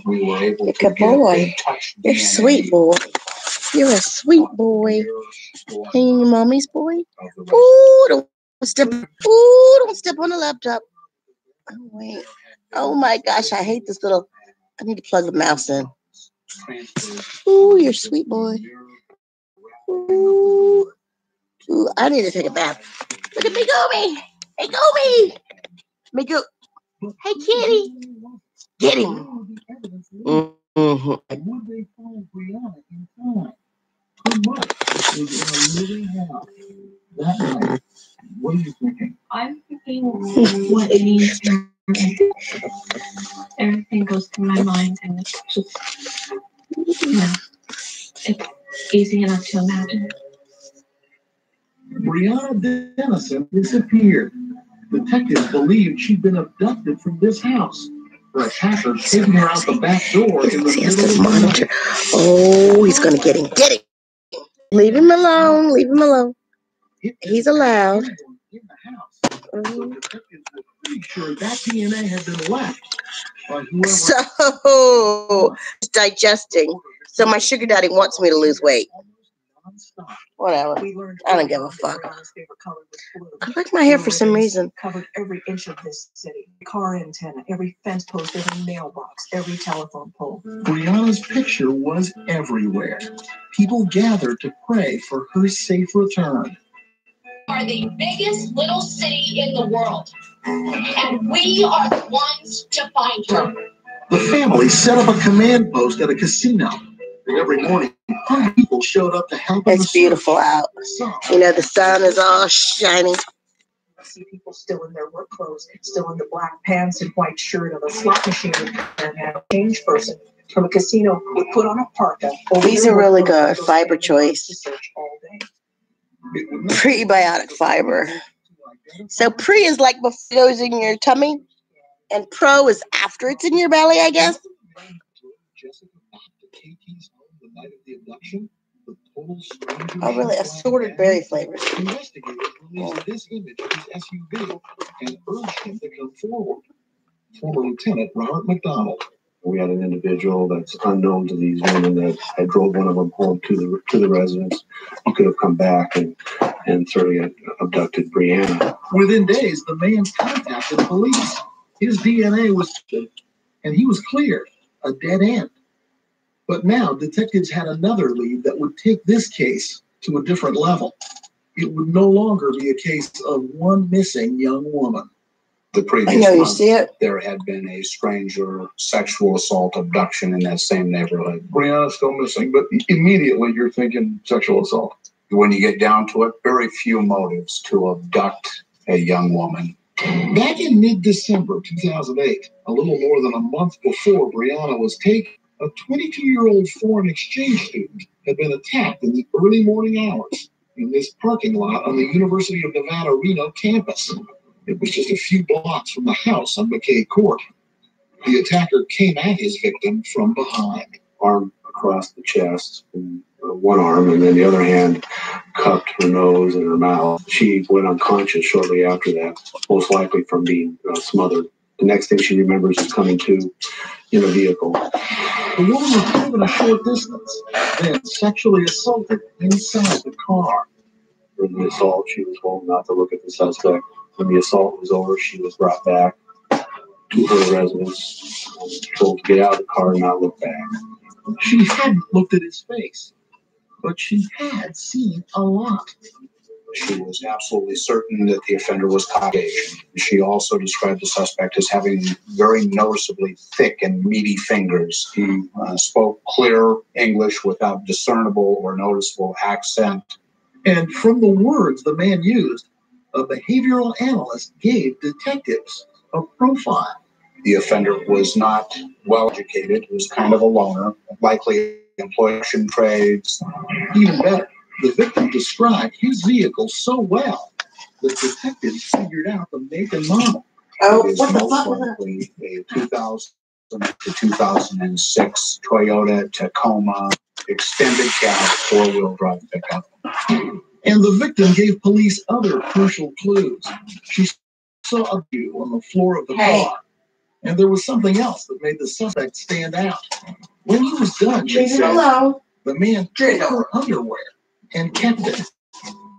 We were able to get a touch DNA. You're a sweet boy. You're a sweet boy. Hey, your mommy's boy. Ooh, don't step. Ooh, don't step on the laptop. Oh wait. Oh my gosh, I hate this little. I need to plug the mouse in. Ooh, you're a sweet boy. Ooh. Ooh, I need to take a bath. Look at me, Gomi. Hey, Gomi. Let me go. Hey, kitty. Get him. Mm-hmm. What are you thinking? I'm thinking what it means to everything goes through my mind, and it's just, it's easy enough to imagine. Brianna Dennison disappeared. Detectives believed she'd been abducted from this house. The attacker taken her out the back door in the middle of the night. Oh, he's gonna get him. Get him. Leave him alone. Leave him alone. He's allowed. Pretty sure that DNA had been left by whoever. So it's digesting. So my sugar daddy wants me to lose weight. Whatever. I don't give a fuck. I like my hair for some reason. Covered every inch of this city. Car antenna, every fence post, every mailbox, every telephone pole. Brianna's picture was everywhere. People gathered to pray for her safe return. Are the biggest little city in the world, and we are the ones to find her. The family set up a command post at a casino. And every morning, people showed up to help. It's beautiful out. You know, the sun is all shining. I see people still in their work clothes, still in the black pants and white shirt of a slot machine and a change person from a casino would put on a parka. These are really good. Fiber choice. Prebiotic fiber. So pre is like before it goes in your tummy, and pro is after it's in your belly, I guess. Oh, really? Assorted berry flavors. Investigators released this image of his SUV and urged him to come forward. Former Lieutenant Robert McDonald. We had an individual that's unknown to these women that had drove one of them home to the residence. He could have come back and certainly abducted Brianna. Within days, the man contacted police. His DNA was, and he was cleared. A dead end. But now detectives had another lead that would take this case to a different level. It would no longer be a case of one missing young woman. The previous month, there had been a stranger sexual assault abduction in that same neighborhood. Brianna's still missing, but immediately you're thinking sexual assault. When you get down to it, very few motives to abduct a young woman. Back in mid-December 2008, a little more than a month before Brianna was taken, A 22-year-old foreign exchange student had been attacked in the early morning hours in this parking lot on the University of Nevada, Reno campus. It was just a few blocks from the house on McKay Court. The attacker came at his victim from behind. Arm across the chest, and one arm, and then the other hand cupped her nose and her mouth. She went unconscious shortly after that, most likely from being smothered. The next thing she remembers is coming to in a vehicle. The woman was driven a short distance, then sexually assaulted inside the car. For the assault, she was told not to look at the suspect. When the assault was over, she was brought back to her residence, told to get out of the car and not look back. She hadn't looked at his face, but she had seen a lot. She was absolutely certain that the offender was Caucasian. She also described the suspect as having very noticeably thick and meaty fingers. He spoke clear English without discernible or noticeable accent. And from the words the man used, a behavioral analyst gave detectives a profile. The offender was not well educated. He was kind of a loner, likely employed in trades. Even better, the victim described his vehicle so well that detectives figured out the make and model. It is most likely a 2000 to 2006 Toyota Tacoma extended cab 4-wheel drive pickup. And the victim gave police other crucial clues. She saw a view on the floor of the car. And there was something else that made the suspect stand out. When he was done, she said, the man took her underwear and kept it.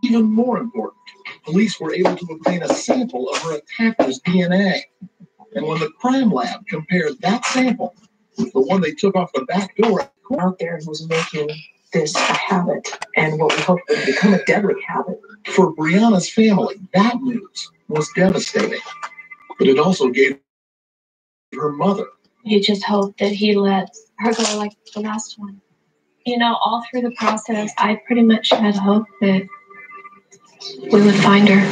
Even more important, police were able to obtain a sample of her attacker's DNA. And when the crime lab compared that sample with the one they took off the back door, out there who's making this a habit and what we hope will become a deadly habit. For Brianna's family, that news was devastating. But it also gave her mother. You just hope that he lets her go like the last one. You know, all through the process, I pretty much had hope that we would find her.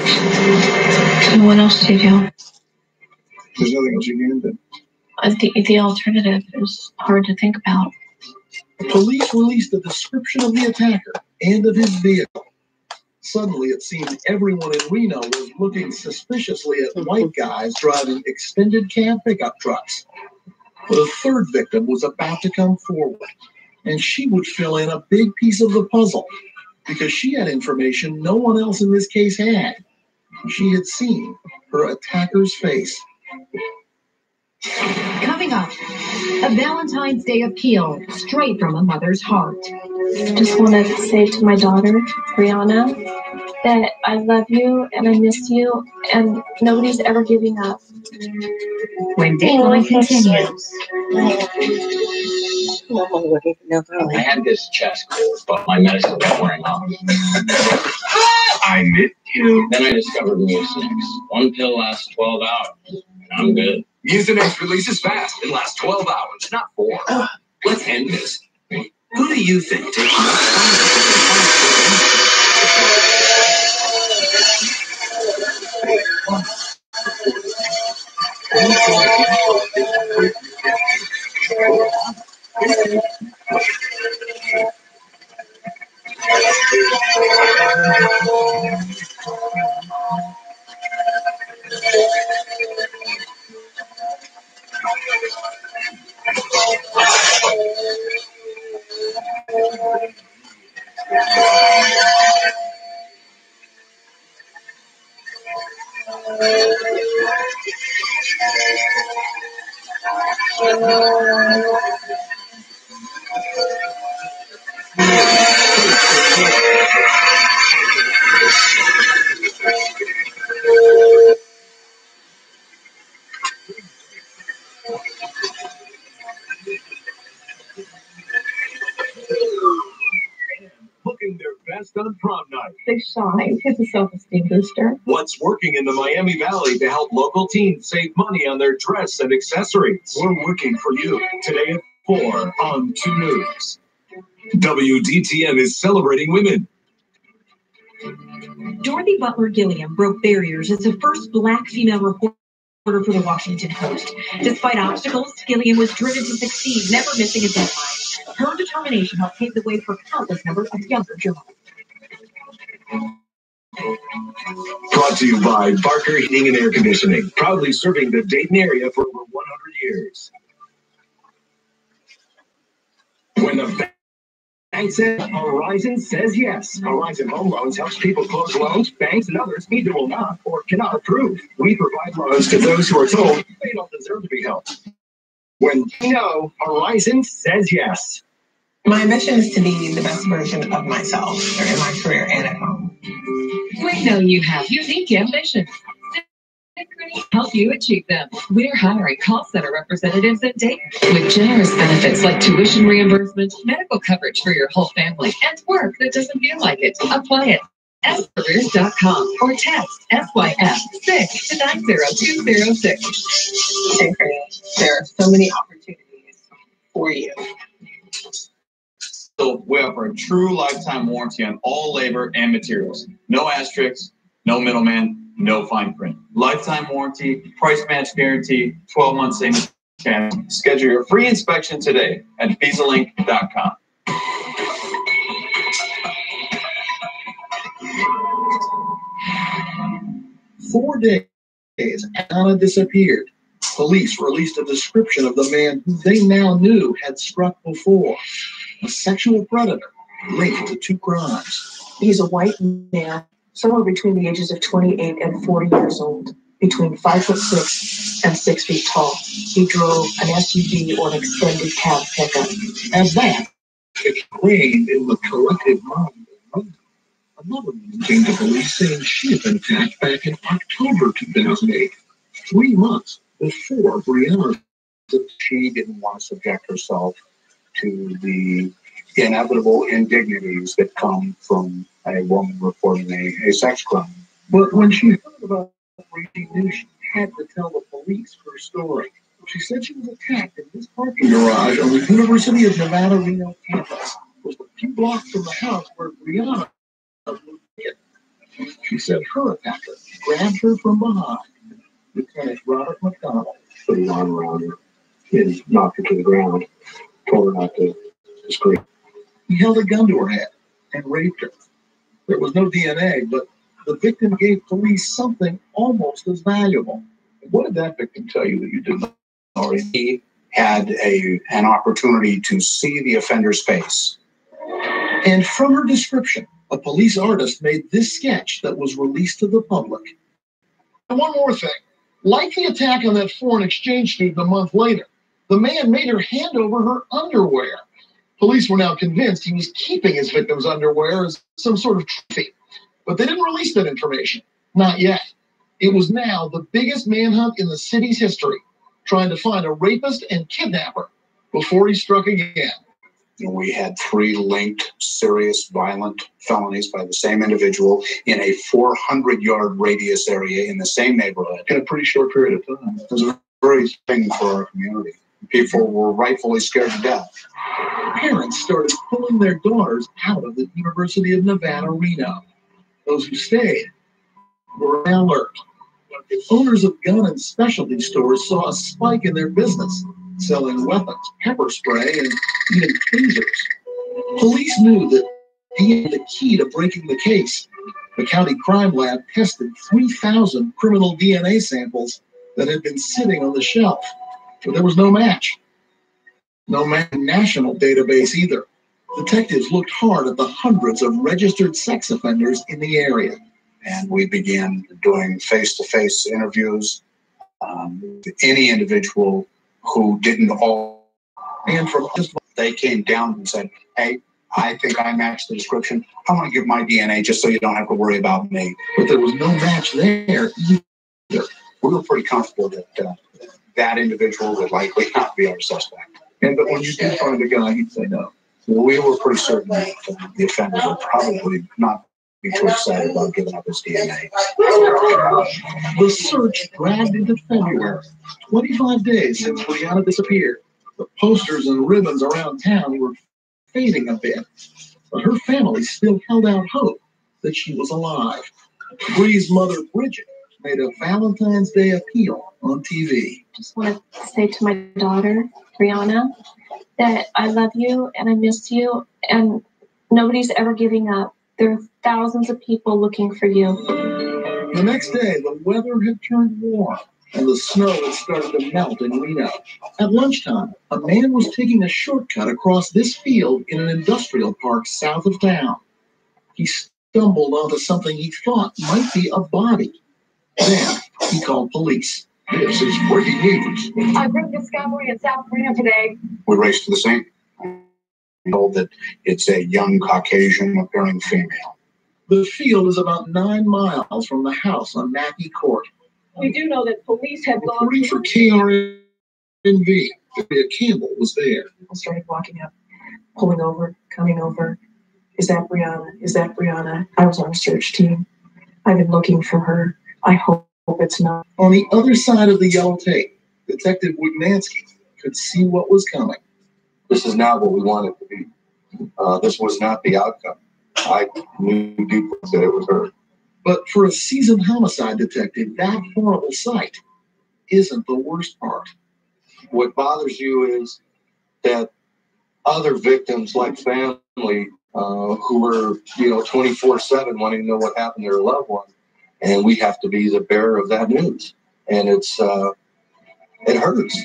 And what else do you do? There's nothing else you can do. The alternative is hard to think about. Police released a description of the attacker and of his vehicle. Suddenly, it seemed everyone in Reno was looking suspiciously at white guys driving extended cab pickup trucks. But a third victim was about to come forward, and she would fill in a big piece of the puzzle because she had information no one else in this case had. She had seen her attacker's face. Coming up, a Valentine's Day appeal straight from a mother's heart. Just want to say to my daughter, Brianna, that I love you and I miss you, and nobody's ever giving up. When Dateline continues. I had this chest cold, but my medicine was wearing off. I missed you. Then I discovered Mucinex. One pill lasts 12 hours, and I'm good. Mucinex releases fast and lasts 12 hours, not 4. Let's end this. Who do you think takes more Looking their best on prom night. They shine. It's a self-esteem booster. What's working in the Miami Valley to help local teens save money on their dress and accessories? We're working for you. Today at 4 on 2 News. WDTM is celebrating women. Dorothy Butler Gilliam broke barriers as the first Black female reporter reporter for the Washington Post. Despite obstacles, Gillian was driven to succeed, never missing a deadline. Her determination helped pave the way for countless number of younger journalists. Brought to you by Barker Heating and Air Conditioning, proudly serving the Dayton area for over 100 years. When the bank says Horizon says yes. Horizon Home Loans helps people close loans banks and others either will not or cannot approve. We provide loans to those who are told they don't deserve to be helped. When you know, Horizon says yes. My ambition is to be the best version of myself in my career and at home. We know you have unique ambitions. Synchrony help you achieve them. We're hiring call center representatives in Dayton with generous benefits like tuition reimbursement, medical coverage for your whole family, and work that doesn't feel like it. Apply at scareers.com or text SYF6 to 90206. Synchrony, there are so many opportunities for you. So we offer a true lifetime warranty on all labor and materials. No asterisks, no middleman, no fine print. Lifetime warranty, price match guarantee, 12-month savings chance. Schedule your free inspection today at VisaLink.com. "4 days, Anna disappeared. Police released a description of the man who they now knew had struck before. A sexual predator linked to 2 crimes. He's a white man, somewhere between the ages of 28 and 40 years old, between 5'6" and 6 feet tall. He drove an SUV or an extended cab pickup. As that, it's ingrained in the collective mind of London. Another woman came to police saying she had been attacked back in October 2008, 3 months before Brianna. She didn't want to subject herself to the inevitable indignities that come from a woman reporting a sex crime. But when she heard about it, she knew she had to tell the police her story. She said she was attacked in this parking garage on the University of Nevada, Reno campus. It was a few blocks from the house where Brianna was hit. She said her attacker grabbed her from behind. Lieutenant Robert McDonald put his arm around her and knocked her to the ground, told her not to scream. He held a gun to her head and raped her. There was no DNA, but the victim gave police something almost as valuable. What did that victim tell you that you didn't already? He had an opportunity to see the offender's face. And from her description, a police artist made this sketch that was released to the public. And one more thing. Like the attack on that foreign exchange student a month later, the man made her hand over her underwear. Police were now convinced he was keeping his victim's underwear as some sort of trophy, but they didn't release that information. Not yet. It was now the biggest manhunt in the city's history, trying to find a rapist and kidnapper before he struck again. We had 3 linked serious violent felonies by the same individual in a 400-yard radius area in the same neighborhood. In a pretty short period of time. It was a very thing for our community. People were rightfully scared to death. Parents started pulling their daughters out of the University of Nevada, Reno. Those who stayed were on alert. Owners of gun and specialty stores saw a spike in their business, selling weapons, pepper spray, and even tasers. Police knew that he had the key to breaking the case. The county crime lab tested 3,000 criminal DNA samples that had been sitting on the shelf, but there was no match. No national database either. Detectives looked hard at the hundreds of registered sex offenders in the area. And we began doing face-to-face interviews with any individual who didn't all. And from just they came down and said, "Hey, I think I matched the description. I want to give my DNA just so you don't have to worry about me." But there was no match there either. We were pretty comfortable that that individual would likely not be our suspect. And but when you did find a guy, he'd say no. We were pretty certain that the offender would probably not be too excited about giving up his DNA. The search dragged into February, 25 days since Brianna disappeared. The posters and ribbons around town were fading a bit, but her family still held out hope that she was alive. Bree's mother, Bridget, made a Valentine's Day appeal on TV. Just want to say to my daughter, Brianna, that I love you and I miss you, and nobody's ever giving up. There are thousands of people looking for you. The next day, the weather had turned warm and the snow had started to melt in Reno. At lunchtime, a man was taking a shortcut across this field in an industrial park south of town. He stumbled onto something he thought might be a body. Then he called police. This is breaking news. I heard discovery in South Reno today. We raced to the scene. I'm told that it's a young Caucasian appearing female. The field is about 9 miles from the house on Mackey Court. We do know that police have gone. Reporting for KRNV, Victoria Campbell was there. People started walking up, pulling over, coming over. Is that Brianna? Is that Brianna? I was on a search team. I've been looking for her. I hope it's not. On the other side of the yellow tape, Detective Wignansky could see what was coming. This is not what we wanted to be. This was not the outcome. I knew deeply that it was her. But for a seasoned homicide detective, that horrible sight isn't the worst part. What bothers you is that other victims, like family, who were, 24/7 wanting to know what happened to their loved one, and we have to be the bearer of that news. And it hurts.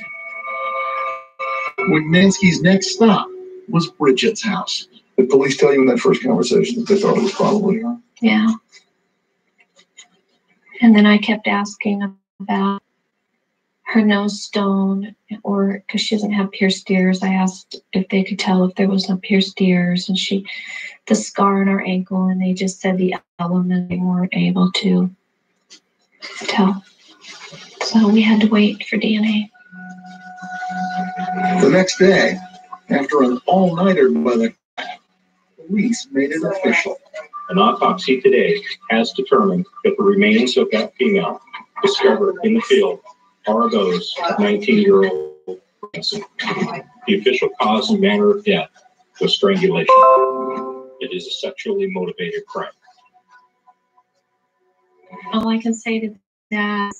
Wignansky's next stop was Bridget's house. Did police tell you in that first conversation that they thought it was probably her? Yeah. And then I kept asking about her nose stone, or because she doesn't have pierced ears. I asked if they could tell if there was no pierced ears, and the scar on her ankle, and they just said the element, they weren't able to tell. So we had to wait for DNA. The next day, after an all-nighter by the police made it official. An autopsy today has determined that the remains of that female discovered in the field are those of 19-year-old Branson. The official cause and manner of death was strangulation. It is a sexually motivated crime. All I can say to that,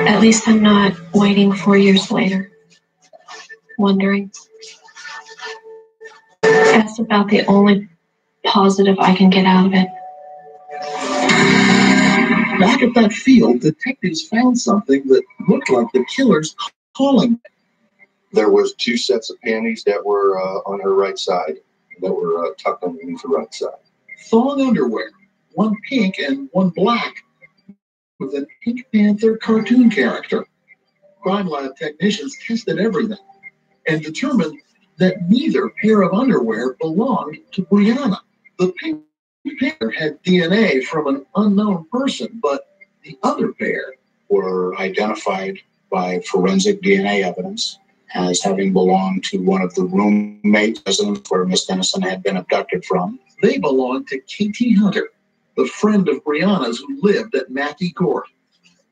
at least I'm not waiting 4 years later, wondering. That's about the only positive I can get out of it. Back at that field, detectives found something that looked like the killer's calling. There was 2 sets of panties that were on her right side, that were tucked underneath the right side. Thong underwear, one pink and one black, with a Pink Panther cartoon character. Crime lab technicians tested everything and determined that neither pair of underwear belonged to Brianna. The Pink Panther had DNA from an unknown person, but the other pair were identified by forensic DNA evidence as having belonged to one of the roommate residents where Miss Dennison had been abducted from. They belonged to Katie Hunter, the friend of Brianna's who lived at Mackey Court.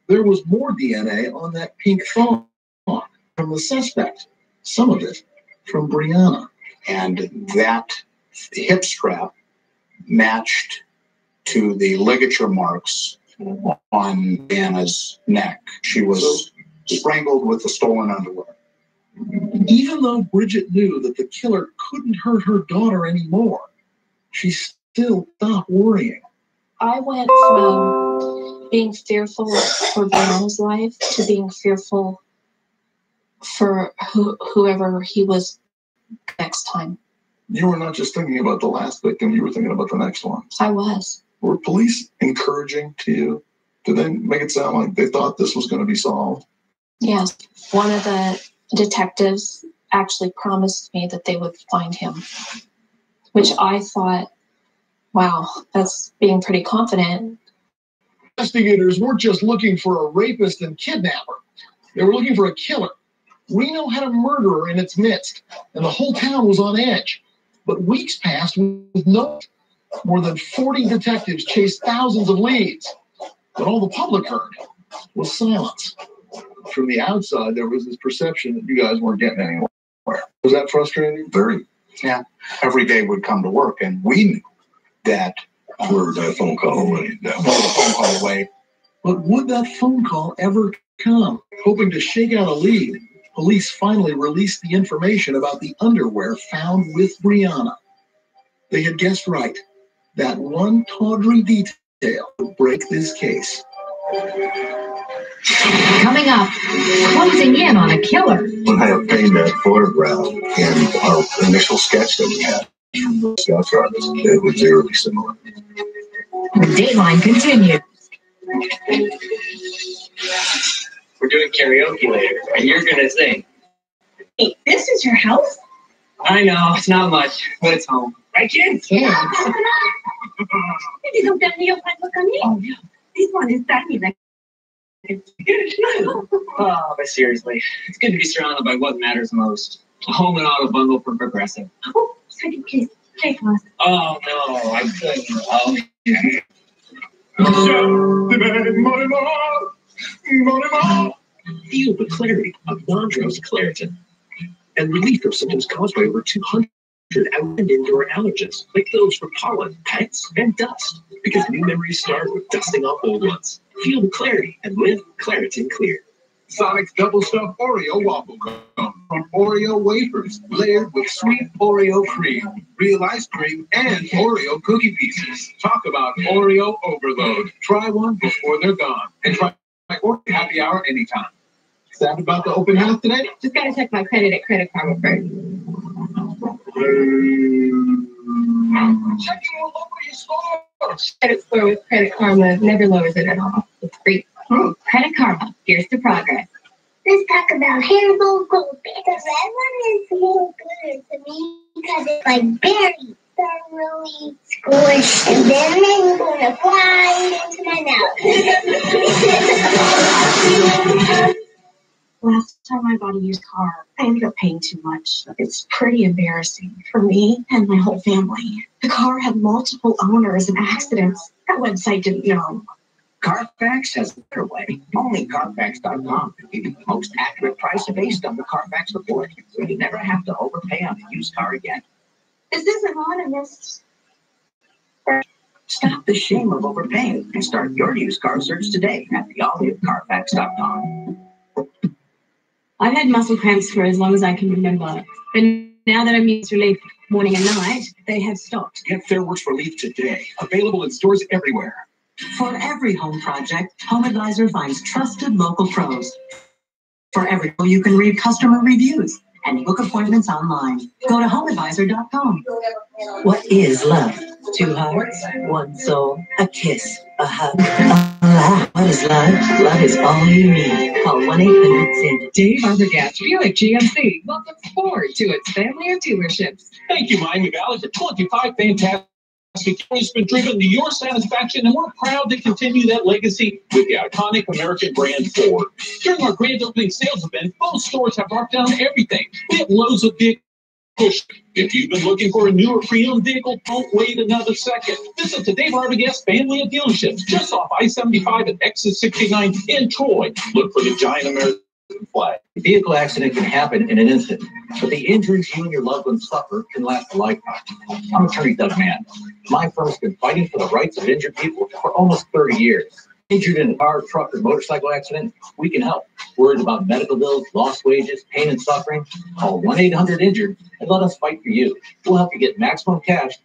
There was more DNA on that pink thong from the suspect, some of it from Brianna. And that hip strap matched to the ligature marks on Brianna's neck. She was strangled with the stolen underwear. Even though Bridget knew that the killer couldn't hurt her daughter anymore, she still stopped worrying. I went from being fearful for Brianna's life to being fearful for whoever he was next time. You were not just thinking about the last victim, you were thinking about the next one. I was. Were police encouraging to you? Did they make it sound like they thought this was going to be solved? Yes. One of the detectives actually promised me that they would find him, which I thought, wow, that's being pretty confident. Investigators weren't just looking for a rapist and kidnapper. They were looking for a killer. Reno had a murderer in its midst, and the whole town was on edge. But weeks passed with no. More than 40 detectives chased thousands of leads. But all the public heard was silence. From the outside, there was this perception that you guys weren't getting anywhere. Was that frustrating? Very. Yeah. Every day we'd come to work, and we knew that We're that phone call away. That phone call away. But would that phone call ever come? Hoping to shake out a lead, police finally released the information about the underwear found with Brianna. They had guessed right. That one tawdry detail would break this case. Coming up, closing in on a killer. When I obtained that photograph and our initial sketch that we had from the sketch artist, it was eerily similar. Dateline continues. We're doing karaoke later, and you're gonna sing. Hey, this is your house? I know, it's not much, but it's home. Right, kids? Yeah. Hindi kang niyo pa kami. Oh, yeah. This one is tiny, like. Oh, but seriously, it's good to be surrounded by what matters most. A home and auto bundle from Progressive. Oh, second case. Play for us. Oh, no, I couldn't. Oh, Feel the clarity of Montrose Claritin and relief of symptoms caused by over 200 out and indoor allergens, like those for pollen, pets, and dust. Because new memories start with dusting off old ones. Feel the clarity and live Claritin Clear. Sonic's double stuffed Oreo waffle cone from Oreo wafers, layered with sweet Oreo cream, real ice cream, and Oreo cookie pieces. Talk about Oreo overload. Try one before they're gone, and try Oreo happy hour anytime. Excited about the open house today? Just gotta check my credit at Credit Karma first. Checking all over your score. Credit score with Credit Karma never lowers it at all. It's free. Credit Karma, here's to progress. Let's talk about Haribo Gold Bear. The red one is so good to me because it's like berries. They're really squished, and then they're going to fly into my mouth. Last time I bought a used car, I ended up paying too much. It's pretty embarrassing for me and my whole family. The car had multiple owners and accidents. That website didn't know. Carfax has a better way. Only Carfax.com can give you the most accurate price based on the Carfax report, so you never have to overpay on a used car again. This is anonymous. Stop the shame of overpaying and start your used car search today at the all-new Carfax.com. I've had muscle cramps for as long as I can remember. But now that I'm used relief morning and night, they have stopped. Get Fairworks Relief today. Available in stores everywhere. For every home project, HomeAdvisor finds trusted local pros. For every you can read customer reviews and book appointments online. Go to HomeAdvisor.com. What is love? 2 hearts, 1 soul, a kiss, a hug, a laugh. What is love? Love is all you need. Call 1-800-SANTA. Dave Arbogast, Buick GMC, welcomes Ford to its family of dealerships. Thank you, Miami Valley, for 25 fantastic years been driven to your satisfaction, and we're proud to continue that legacy with the iconic American brand Ford. During our grand opening sales event, both stores have marked down everything. We have loads of vehicles. If you've been looking for a newer pre-owned vehicle, don't wait another second. Visit the Dave Arbogast family of dealerships just off I-75 at exit 69 in Troy. Look for the giant American flag. A vehicle accident can happen in an instant, but the injuries you and your loved ones suffer can last a lifetime. I'm attorney Doug Mann. My firm's been fighting for the rights of injured people for almost 30 years. Injured in a car, truck, or motorcycle accident, we can help. Worried about medical bills, lost wages, pain and suffering? Call 1-800-INJURED and let us fight for you. We'll help you get maximum cash.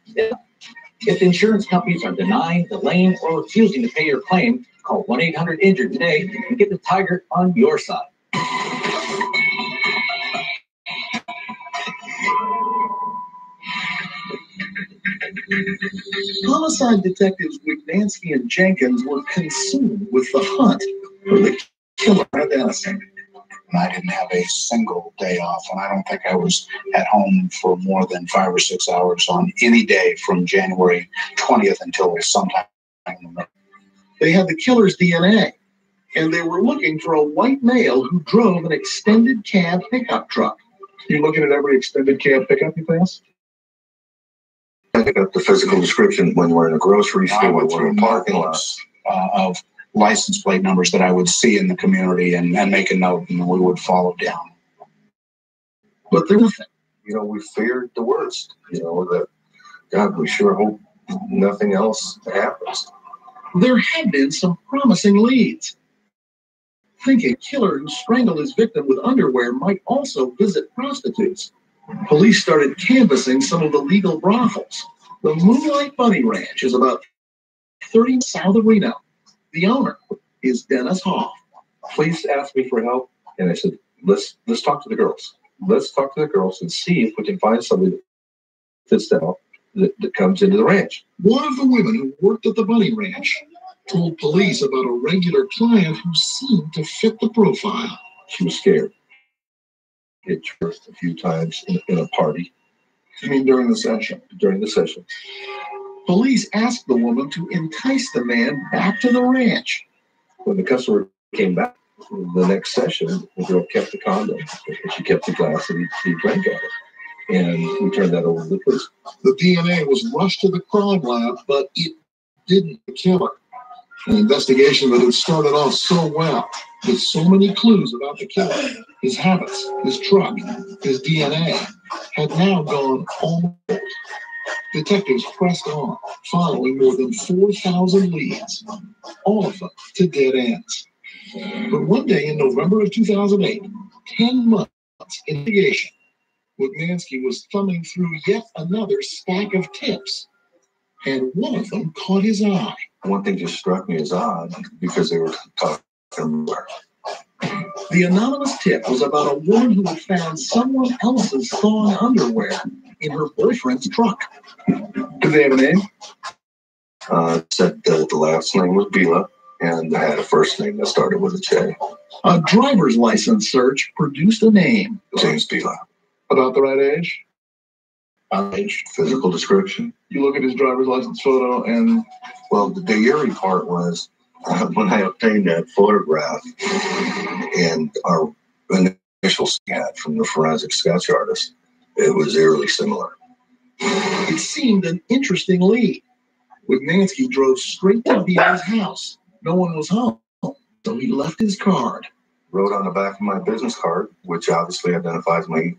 If insurance companies are denying, delaying, or refusing to pay your claim, call 1-800-INJURED today and get the Tiger on your side. Homicide detectives Wignansky and Jenkins were consumed with the hunt for the killer of Edison. And I didn't have a single day off, and I don't think I was at home for more than 5 or 6 hours on any day from January 20th until sometime in the middle. They had the killer's DNA, and they were looking for a white male who drove an extended cab pickup truck. You looking at every extended cab pickup you pass? I pick up the physical description when we're in a grocery store, I went we're through in a parking lot. of license plate numbers that I would see in the community and make a note, and we would follow down. But there was, we feared the worst. That God, we sure hope nothing else happens. There had been some promising leads. Thinking a killer who strangled his victim with underwear might also visit prostitutes, police started canvassing some of the legal brothels. The Moonlight Bunny Ranch is about 30 south of Reno. The owner is Dennis Hoff. Please ask me for help. And I said, let's talk to the girls. Let's talk to the girls and see if we can find somebody that fits that comes into the ranch. One of the women who worked at the Bunny Ranch told police about a regular client who seemed to fit the profile. She was scared. It cursed a few times in a party. You mean during the session? During the session. Police asked the woman to entice the man back to the ranch. When the customer came back the next session, the girl kept the condom. She kept the glass and he drank out of it. And we turned that over to the police. The DNA was rushed to the crime lab, but it didn't kill her. An investigation that had started off so well, with so many clues about the killer, his habits, his truck, his DNA, had now gone cold. Detectives pressed on, following more than 4,000 leads, all of them to dead ends. But one day in November of 2008, 10 months in investigation, Witnansky was thumbing through yet another stack of tips, and one of them caught his eye. One thing just struck me as odd because they were talking about. The anonymous tip was about a woman who had found someone else's thong underwear in her boyfriend's truck. Did they have a name? Said the last name was Bila, and I had a first name that started with a J. A driver's license search produced a name. James Bila. About the right age? Age, physical description. You look at his driver's license photo and... Well, the eerie part was when I obtained that photograph and our initial scan from the forensic sketch artist, it was eerily similar. It seemed an interesting lead. Witnansky drove straight to Bila's house. No one was home, so he left his card. Wrote on the back of my business card, which obviously identifies me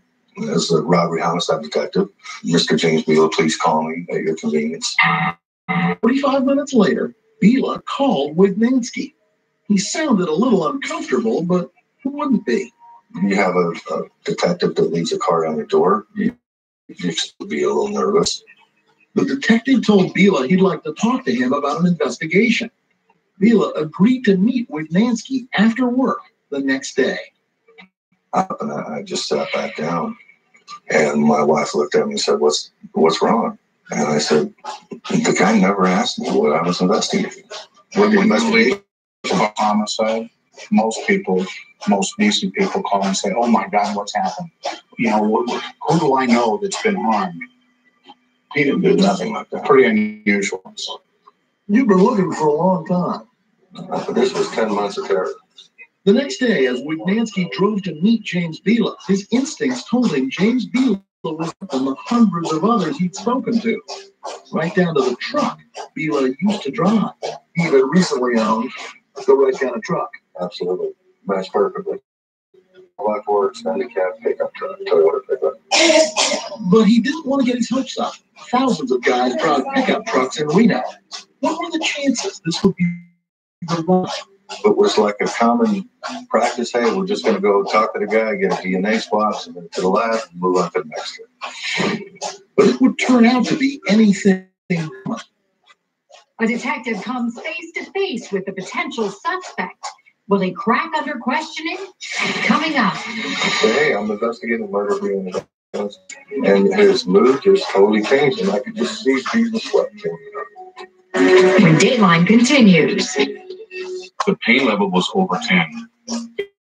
as a robbery homicide detective. Mr. James Bila, please call me at your convenience. 45 minutes later, Bila called Witnansky. He sounded a little uncomfortable, but who wouldn't be? You have a detective that leaves a card on your door. You should be a little nervous. The detective told Bila he'd like to talk to him about an investigation. Bila agreed to meet Witnansky after work the next day. And I just sat back down, and my wife looked at me and said, "What's wrong?" And I said, "The guy never asked me what I was investigating." When you investigate a homicide, most decent people call and say, "Oh my God, what's happened? You know, who do I know that's been harmed?" He didn't do nothing like that. Pretty unusual. You've been looking for a long time. This was 10 months of terror. The next day, as Witnansky drove to meet James Bila, his instincts told him James Bila was from the hundreds of others he'd spoken to, right down to the truck Bila used to drive. He had recently owned the right kind of truck. Absolutely. Matched perfectly. Black Ford extended cab pickup truck, Toyota pickup. But he didn't want to get his hopes up. Thousands of guys drive pickup trucks in Reno. What were the chances this would be the one? It was like a common practice. Hey, we're just going to go talk to the guy, get a DNA swab, submit it to the lab, and move on to the next one. But it would turn out to be anything. A detective comes face to face with a potential suspect. Will he crack under questioning? Coming up. Hey, I'm investigating murder of being and his mood just totally changed, and I could just see the sweat changing. When Dateline continues. The pain level was over 10.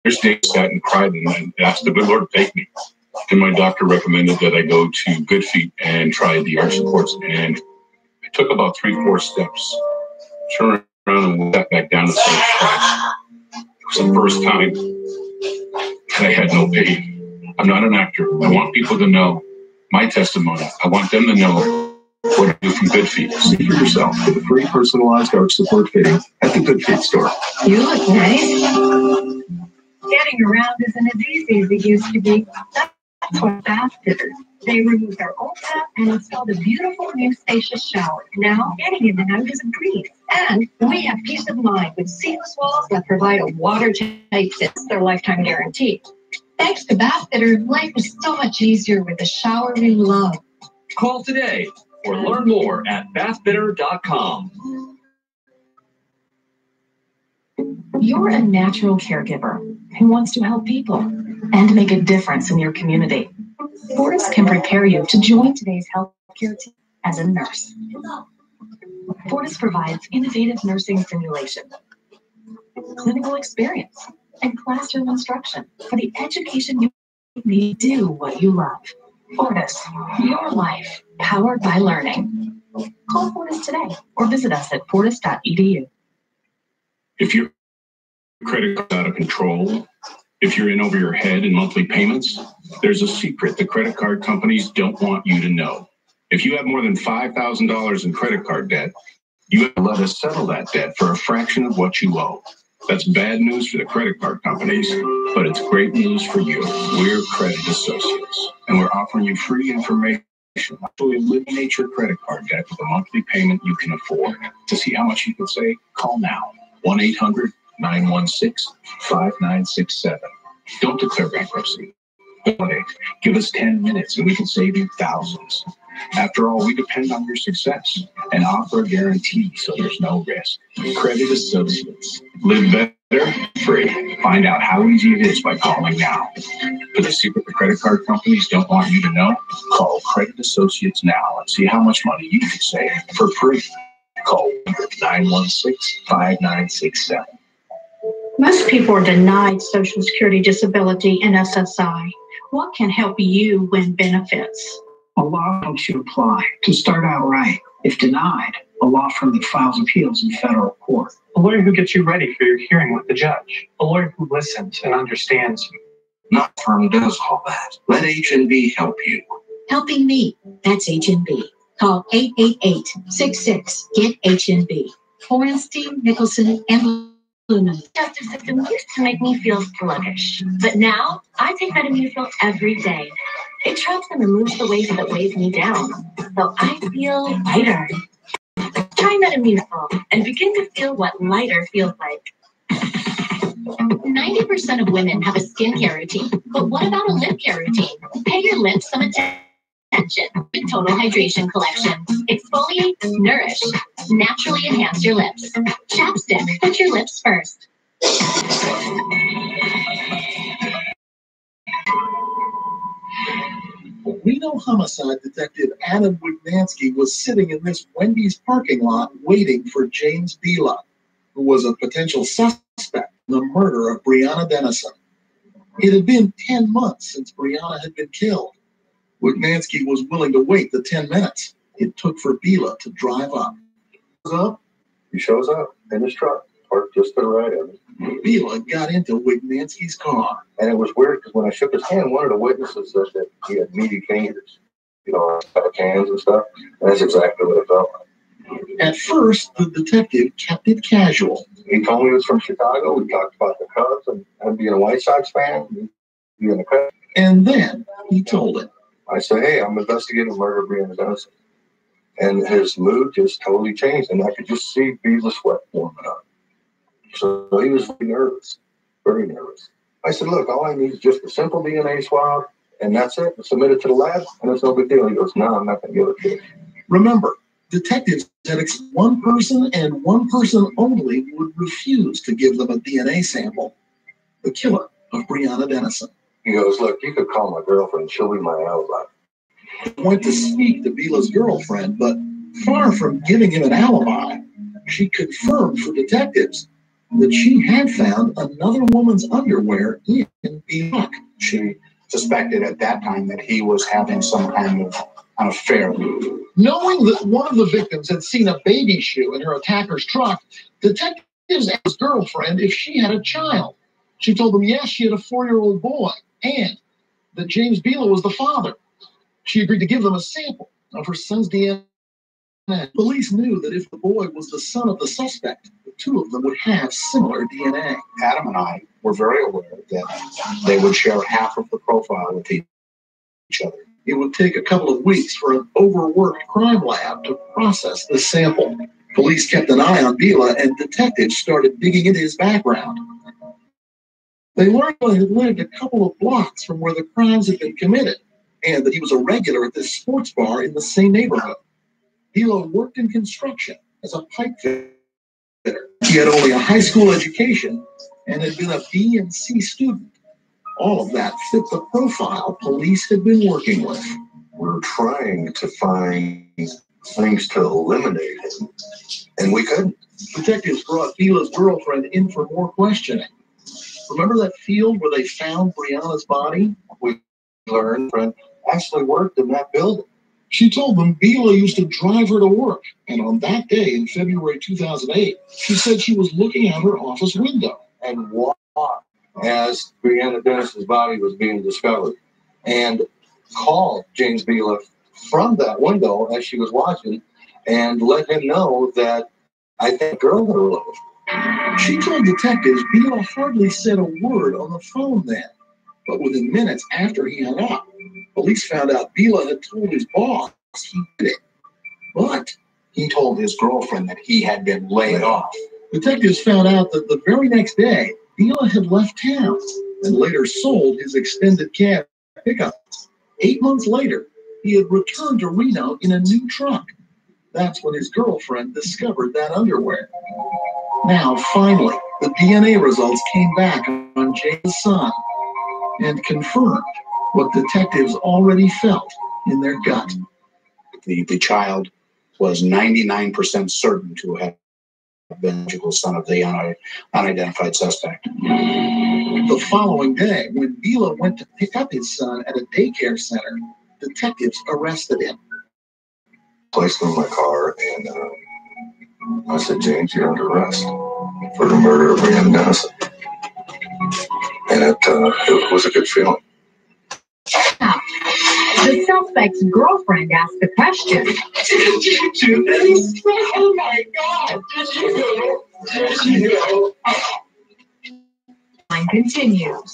There's Dave sat and cried and asked the good Lord to take me. Then my doctor recommended that I go to Good Feet and try the arch supports, and it took about 3-4 steps. Turned around and sat back down and started crying. It was the first time that I had no pain. I'm not an actor. I want people to know my testimony. I want them to know what I do from Good Feet. See for yourself with a free personalized arch support fitting at the Good Feet store. You look nice. Getting around isn't as easy as it used to be. That's what fast hitters They removed their old tap and installed a beautiful new spacious shower. Now, getting in and out is a breeze. And we have peace of mind with seamless walls that provide a watertight fit. Their lifetime guarantee. Thanks to Bathfitter, life is so much easier with a shower we love. Call today or learn more at bathfitter.com. You're a natural caregiver who wants to help people and make a difference in your community. Fortis can prepare you to join today's healthcare team as a nurse. Fortis provides innovative nursing simulation, clinical experience, and classroom instruction for the education you need to do what you love. Fortis, your life powered by learning. Call Fortis today or visit us at fortis.edu. If your credit card's out of control, if you're in over your head in monthly payments, there's a secret the credit card companies don't want you to know. If you have more than $5,000 in credit card debt, you have to let us settle that debt for a fraction of what you owe. That's bad news for the credit card companies, but it's great news for you. We're Credit Associates, and we're offering you free information to eliminate your credit card debt with a monthly payment you can afford. To see how much you can save, call now. 1-800-916-5967. Don't declare bankruptcy. Donate. Give us 10 minutes and we can save you thousands. After all, we depend on your success and offer a guarantee so there's no risk. Credit Associates. Live better, free. Find out how easy it is by calling now. For the secret the credit card companies don't want you to know, call Credit Associates now and see how much money you can save for free. Call 916-5967. Most people are denied Social Security, disability, and SSI. What can help you win benefits? A law helps you apply to start out right. If denied, a law firm that files appeals in federal court. A lawyer who gets you ready for your hearing with the judge. A lawyer who listens and understands you. Not firm does all that. Let H&B help you. Helping me. That's H&B. Call 888-66-GET-HNB. Horenstein, Nicholson, and Blumen. Justice system used to make me feel sluggish, but now I take Metamucil every day. It traps and removes the weight that weighs me down, so I feel lighter. Try Metamucil and begin to feel what lighter feels like. 90% of women have a skincare routine, but what about a lip care routine? Pay your lips some attention. With Total Hydration Collection. Exfoliate, nourish, naturally enhance your lips. Chapstick, put your lips first. Reno homicide detective Adam Wignansky was sitting in this Wendy's parking lot waiting for James Bila, who was a potential suspect in the murder of Breonna Dennison. It had been 10 months since Breonna had been killed. Wignansky was willing to wait the 10 minutes it took for Bila to drive up. He shows up in his truck, parked just to the right of it. Bila got into Wignansky's car. And it was weird because when I shook his hand, one of the witnesses said that he had meaty fingers, like hands and stuff. And that's exactly what it felt like. At first, the detective kept it casual. He told me he was from Chicago. We talked about the Cubs and being a White Sox fan, being a Cubs. And then he told him. I said, hey, I'm investigating the murder of Breonna Dennison. And his mood just totally changed, and I could just see Bila sweat warming up. So he was nervous, very nervous. I said, look, all I need is just a simple DNA swab, and that's it. Submit it to the lab, and it's no big deal. He goes, no, I'm not going to give it to you. Remember, detectives had one person and one person only would refuse to give them a DNA sample. The killer of Breonna Dennison. He goes, look, you could call my girlfriend. She'll be my alibi. He went to speak to Bila's girlfriend, but far from giving him an alibi, she confirmed for detectives that she had found another woman's underwear in Bila. She suspected at that time that he was having some kind of an affair. Knowing that one of the victims had seen a baby shoe in her attacker's truck, detectives asked his girlfriend if she had a child. She told them yes, she had a 4-year-old boy, and that James Bila was the father. She agreed to give them a sample of her son's DNA. Police knew that if the boy was the son of the suspect, the two of them would have similar DNA. Adam and I were very aware that they would share half of the profile with each other. It would take a couple of weeks for an overworked crime lab to process the sample. Police kept an eye on Bila, and detectives started digging into his background. They learned he had lived a couple of blocks from where the crimes had been committed, and that he was a regular at this sports bar in the same neighborhood. Bila worked in construction as a pipe fitter. He had only a high school education and had been a B and C student. All of that fit the profile police had been working with. We're trying to find things to eliminate him, and we couldn't. Detectives brought Bila's girlfriend in for more questioning. Remember that field where they found Brianna's body? We learned friend actually worked in that building. She told them Bila used to drive her to work, and on that day in February 2008, she said she was looking out her office window. And walked as Brianna Dennis's body was being discovered, and called James Bila from that window as she was watching, and let him know that I think a girl had her life. She told detectives Bila hardly said a word on the phone then, but within minutes after he hung up, police found out Bila had told his boss he did it. But he told his girlfriend that he had been laid off. Detectives found out that the very next day, Bila had left town and later sold his extended cab pickup. 8 months later, he had returned to Reno in a new truck. That's when his girlfriend discovered that underwear. Now, finally, the DNA results came back on James' son and confirmed what detectives already felt in their gut. The child was 99% certain to have been the son of the unidentified suspect. The following day, when Bila went to pick up his son at a daycare center, detectives arrested him. Placed him in my car, and I said, James, you're under arrest for the murder of Brianna Dennis. And it was a good feeling. The suspect's girlfriend asked the question. Did you do this? Oh my God! Did you know? Did you know? Line continues.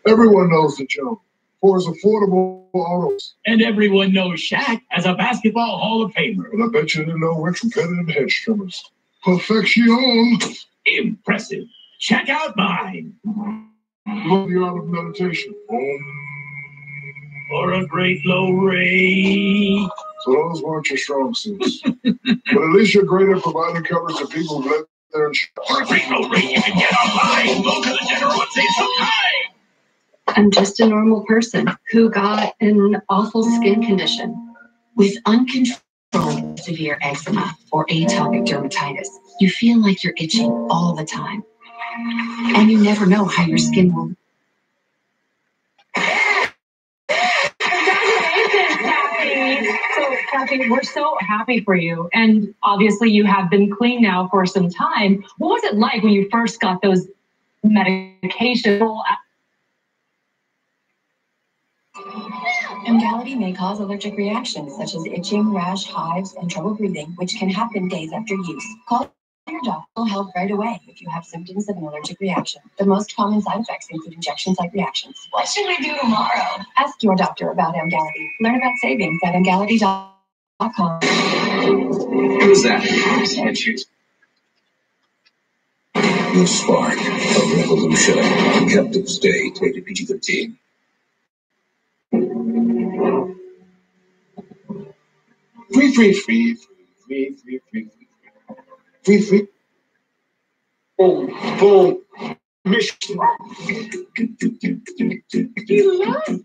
Everyone knows the joke. For his affordable autos. And everyone knows Shaq as a basketball Hall of Famer. But I bet you didn't know we're competitive hedge trimmers. Perfection. Impressive. Check out mine. Love the art of meditation. For a great low rate. So those weren't your strong suits. But at least you're great at providing coverage to people who live there and For a great low rate, you can get online. Go to the general and say some time. I'm just a normal person who got an awful skin condition. With uncontrolled severe eczema or atopic dermatitis, you feel like you're itching all the time. And you never know how your skin will. So, Kathy, we're so happy for you. And obviously you have been clean now for some time. What was it like when you first got those medications? Emgality may cause allergic reactions such as itching, rash, hives, and trouble breathing, which can happen days after use. Call your doctor will help right away if you have symptoms of an allergic reaction. The most common side effects include injection site reactions. What should we do tomorrow? Ask your doctor about Emgality. Learn about savings at emgality.com. Who is that? The spark of revolution. Captive's Day, rated PG-13. Free. Boom. Mission. He loves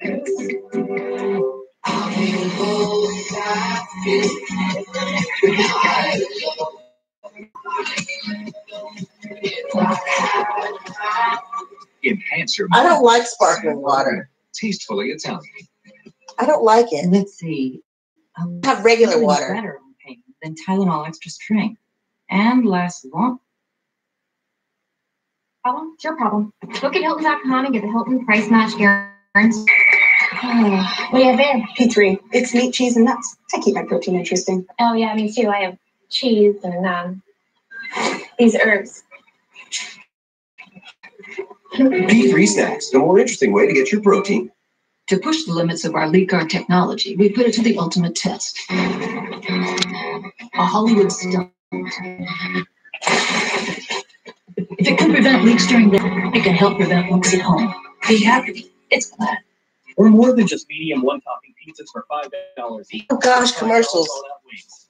this. Enhance your I don't like sparkling water. Tastefully Italian. I don't like it. Let's see. Have regular Nothing's water. Better on pain than Tylenol extra strength and lasts long. Problem? It's your problem. Look at Hilton.com and get the Hilton price match guarantee. What do you have there? P3. It's meat, cheese, and nuts. I keep my protein interesting. Oh yeah, me too. I have cheese and these herbs. B3 snacks, the more interesting way to get your protein. To push the limits of our lead guard technology, we put it to the ultimate test. A Hollywood stunt. If it can prevent leaks during the, it can help prevent leaks at home. Be happy. It's Glad. We're more than just medium one-topping pizzas for $5 each. Oh gosh, commercials.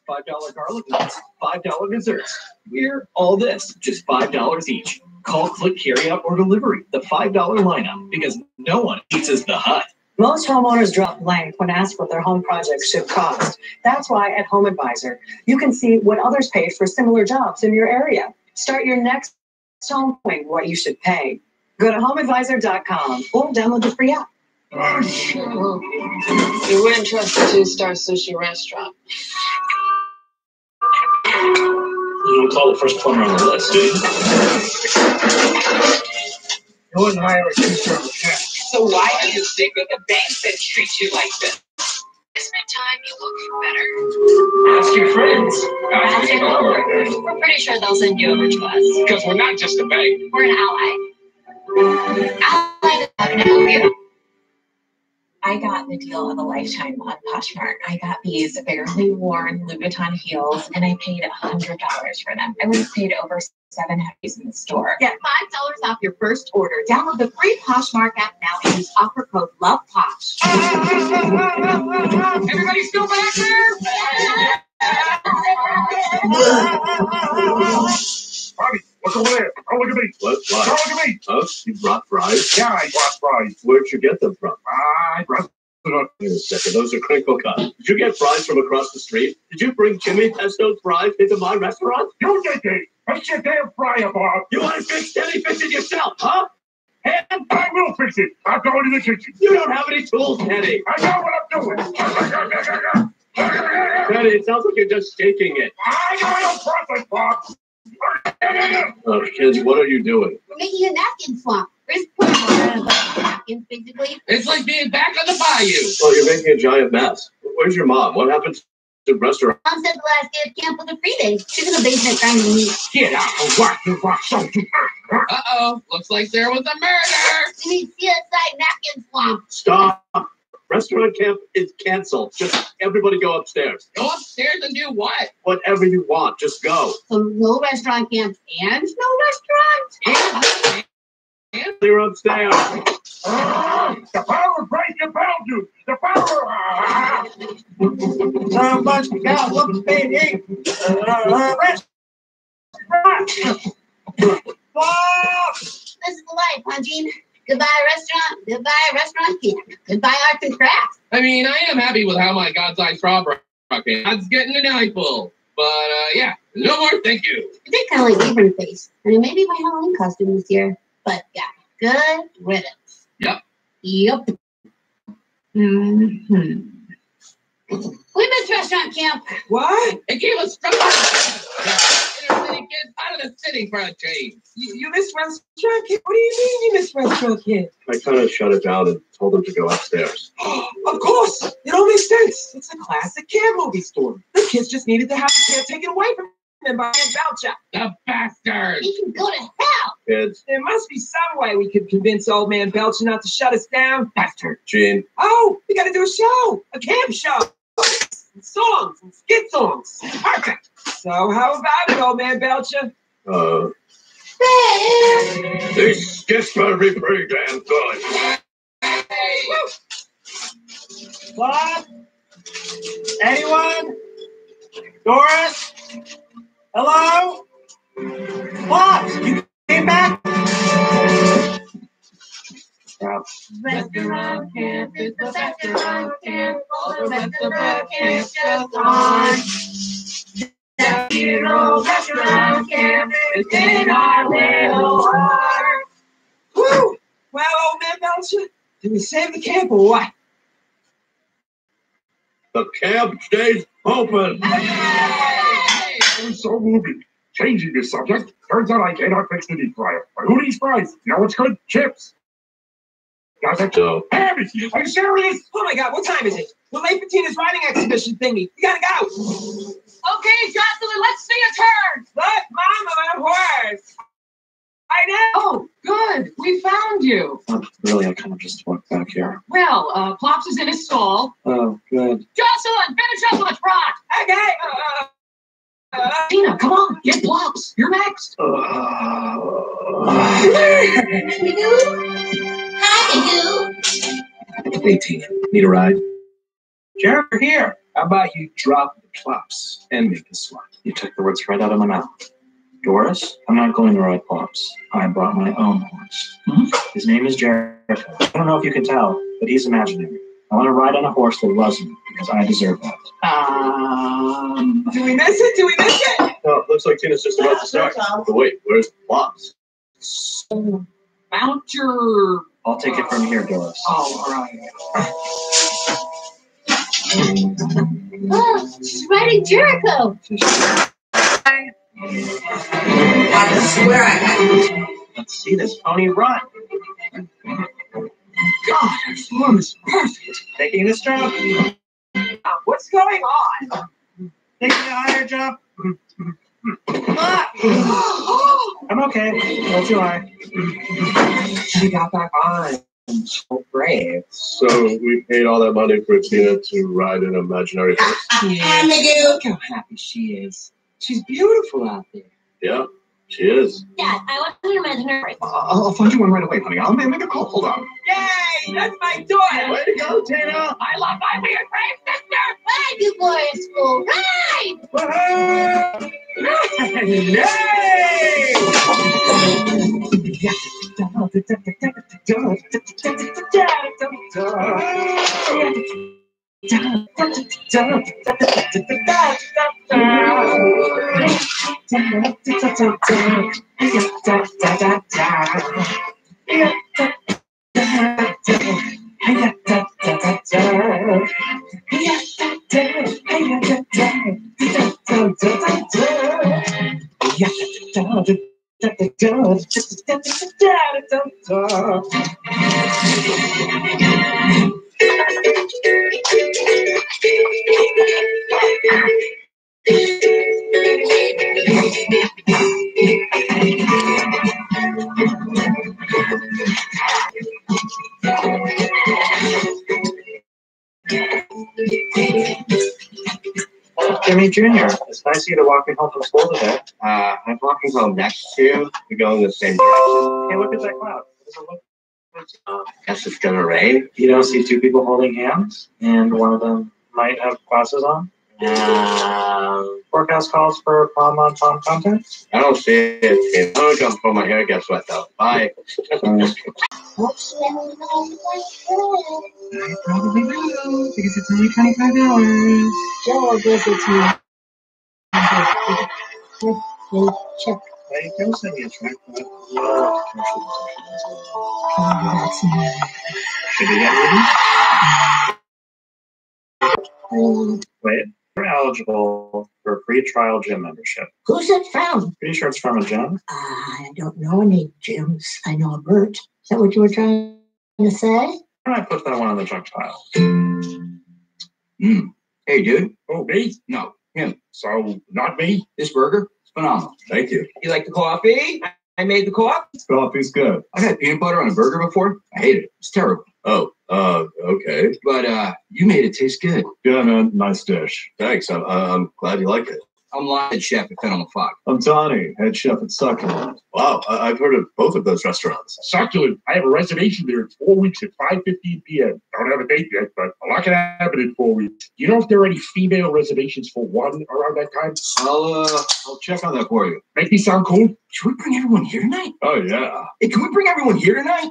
$5 garlic nuts, $5 desserts. We're all this, just $5 each. Call, click, carry out, or delivery. The $5 lineup, because no one eats as the Hut. Most homeowners drop blank when asked what their home projects should cost. That's why at Home Advisor, you can see what others pay for similar jobs in your area. Start your next home point what you should pay. Go to homeadvisor.com or download the free app. You wouldn't trust a 2-star sushi restaurant. You don't call the first plumber on the list, do you? You wouldn't hire a 2-star cat. So why do you stick with the banks that treat you like this? Investment time, you look for better. Ask your friends. Ask your coworkers. We're pretty sure they'll send you over to us. Because we're not just a bank. We're an ally. Ally is not going to help you. I got the deal of a lifetime on Poshmark. I got these barely worn Louboutin heels, and I paid $100 for them. I would have paid over $700 in the store. Get $5 off your first order. Download the free Poshmark app now and use offer code LOVEPOSH. Everybody still back there? Bobby, look over there. Don't look at me. What? Why? Don't look at me. Oh, you brought fries? Yeah, I brought fries. Where'd you get them from? I brought them. Wait a second. Those are crinkle cut. Did you get fries from across the street? Did you bring Jimmy Pesto's fries into my restaurant? You did it. Fix your damn fryer, Bob. You want to fix Teddy? Fix it yourself, huh? And I will fix it. I'm going to the kitchen. You don't have any tools, Teddy. I know what I'm doing. Teddy, it sounds like you're just shaking it. I know I don't process, Bob. Oh, Kenzie, what are you doing? We're making a napkin swap. We're just putting water in a bunch of napkins, basically. It's like being back on the bayou. Oh, you're making a giant mess. Where's your mom? What happened to the restaurant? Mom said the last day of camp was a free day. She's in the basement grinding meat. Get out and watch the rock so Uh-oh. Looks like there was a murder. We need CSI napkin swap. Stop. Restaurant camp is canceled. Just everybody go upstairs. Go upstairs and do what? Whatever you want. Just go. So no restaurant camp and no restaurant? And Clear upstairs. The power of Christ compelled you. The power. So much God, look, baby. This is the life, huh, Gene? Goodbye, restaurant. Goodbye, restaurant camp. Goodbye, arts and crafts. I mean, I am happy with how my God-sized frog rocket. That's getting an eyeful. But, yeah, no more thank you. I did kind of like Apron Face. I mean, maybe my Halloween costume this year. But, yeah, good riddance. Yep. Yep. Mm-hmm. We missed restaurant camp. What? It gave us from inner city kids out of the city for a change. You missed restaurant kid? What do you mean you missed restaurant kid? I kind of shut it down and told them to go upstairs. Of course. It all makes sense. It's a classic camp movie story. The kids just needed to have the camp taken away from them by Aunt Boucher. The bastard. You can go to hell. Kids. There must be some way we could convince old man Belcher not to shut us down. Bastard. Gene. Oh, we gotta do a show. A camp show. Songs and skit songs. Perfect. So how about it, old man Belcher? These skits better be pretty damn good. What? Anyone? Doris? Hello? Pops, you came back? Restaurant camp is the restaurant camp. All the rest of the camp's just on. The hero restaurant camp is in our little heart. Woo! Well, old man Belcher, did we save the camp or what? The camp stays open. I'm so moving. Changing the subject. Turns out I cannot fix the deep fryer. But who needs fries? You know what's good? Chips. Got it? So, Abby, are you serious? Oh my God, what time is it? The late Patina's riding exhibition thingy. We gotta go. Okay, Jocelyn, let's see a turn. Let Mama horse. I know. Oh, good. We found you. Really, I kind of just walked back here. Well, Plops is in his stall. Oh, good. Jocelyn, finish up what's brought. Okay. Tina, come on, get Plops. You're next. Hey, Tina. Need a ride? Jared, you're here. How about you drop the Plops and make us one? You took the words right out of my mouth. Doris, I'm not going to ride Plops. I brought my own horse. His name is Jericho. I don't know if you can tell, but he's imaginary. I want to ride on a horse that loves me because I deserve that. Do we miss it? Do we miss it? Oh, looks like Tina's just about to start. But wait, where's the Plops? Mount your... I'll take it from here, Doris. Oh, all right. Oh, she's riding Jericho. I swear I have. Let's see this pony run. God, her form is perfect. Taking the strap. What's going on? Taking a higher jump. I'm okay. Don't you lie. She got back on. So brave. So we paid all that money for Tina to ride an imaginary horse? And look how happy she is. She's beautiful out there. Yeah, she is. Dad, I want an imaginary. I'll find you one right away, honey. I'll make a call. Hold on. Yay! That's my daughter! Way to go, Tina! I love my weird brave sister! Ride, you boy in school. Ride! Jimmy Jr., it's nice of you to walking home from school today. I'm walking home next to you. We go in the same direction. Hey, look at that cloud. What does it look like? Guess it's gonna rain. You don't see two people holding hands, and one of them might have glasses on? Forecast calls for palm on palm contact? I don't see it. I'm gonna before my hair gets wet though. Bye. I probably will, because it's only 25 hours. Joe gives it to me. Check. Hey, don't send me a track. Should we get ready? Wait, you're eligible for a free trial gym membership. Who's it from? Pretty sure it's from a gym. I don't know any gyms. I know a Bert. Is that what you were trying to say? I put that one on the junk pile. Hey, dude. Oh, me? No, him. So, not me? This burger is phenomenal. Thank you. You like the coffee? I made the coffee. Coffee's good. I've had peanut butter on a burger before. I hate it. It's terrible. Oh, okay. But you made it taste good. Yeah, man. Nice dish. Thanks. I'm glad you like it. I'm head chef at Fennel and Fox. I'm Tony, head chef at Succulent. Wow, I've heard of both of those restaurants. Succulent. I have a reservation there in 4 weeks at 5:15 p.m. Don't have a date yet, but a lot can happen in 4 weeks. Do you know if there are any female reservations for one around that time? I'll check on that for you. Make me sound cool. Should we bring everyone here tonight? Oh, yeah. Hey, can we bring everyone here tonight?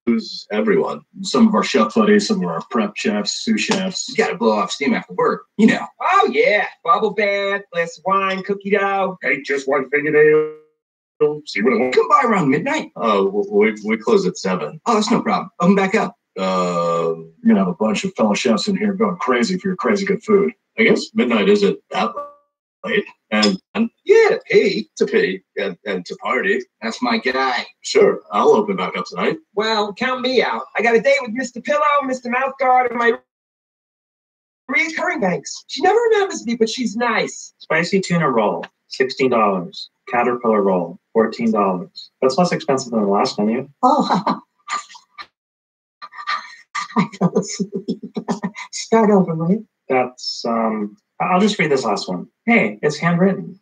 Who's everyone? Some of our chef buddies, some of our prep chefs, sous chefs. You gotta blow off steam after work, you know. Oh, yeah. Bubble bath, glass of wine, cookie dough. Hey, just one fingernail. See what it looks. Come by around midnight. We close at 7. Oh, that's no problem. Open back up. You're gonna have a bunch of fellow chefs in here going crazy for your crazy good food. I guess midnight isn't that late. And Yeah, hey, to pee and to party. that's my guy. Sure, I'll open back up tonight. Well, count me out. I got a date with Mr. Pillow, Mr. Mouthguard, and my reoccurring banks. She never remembers me, but she's nice. Spicy tuna roll, $16. Caterpillar roll, $14. That's less expensive than the last menu. Oh, I fell asleep. Start over, will you? That's, I'll just read this last one. Hey, it's handwritten.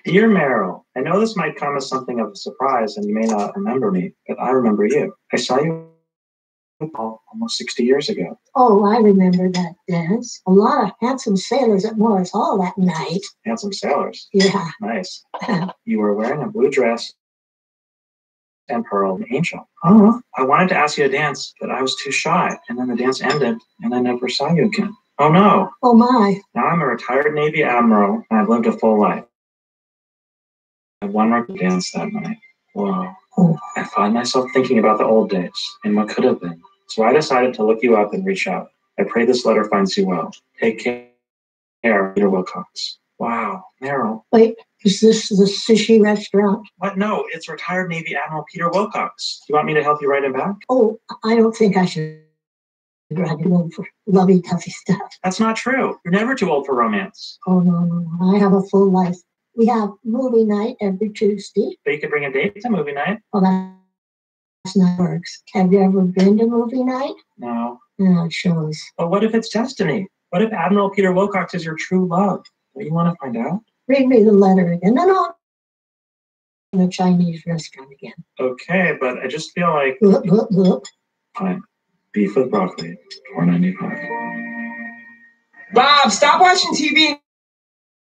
Dear Meryl, I know this might come as something of a surprise and you may not remember me, but I remember you. I saw you almost 60 years ago. Oh, I remember that, Dennis. A lot of handsome sailors at Morris Hall that night. Handsome sailors? Yeah. Nice. You were wearing a blue dress and pearl angel. Oh. I wanted to ask you to dance, but I was too shy. And then the dance ended and I never saw you again. Oh no. Oh my. Now I'm a retired Navy admiral and I've lived a full life. I had one more dance that night. Whoa. Oh. I find myself thinking about the old days and what could have been. So I decided to look you up and reach out. I pray this letter finds you well. Take care, Peter Wilcox. Wow, Meryl. Wait, is this the sushi restaurant? What? No, it's retired Navy Admiral Peter Wilcox. Do you want me to help you write him back? Oh, I don't think I should write him over for lovey-dovey stuff. That's not true. You're never too old for romance. Oh, no. I have a full life. We have movie night every Tuesday. But you could bring a date to movie night. Oh, that's not works. Have you ever been to movie night? No. No, it shows. But what if it's destiny? What if Admiral Peter Wilcox is your true love? What do you want to find out? Read me the letter again. No. In a Chinese restaurant again. Okay, but I just feel like... Look. Fine. Beef with broccoli, $4.95. Bob, stop watching TV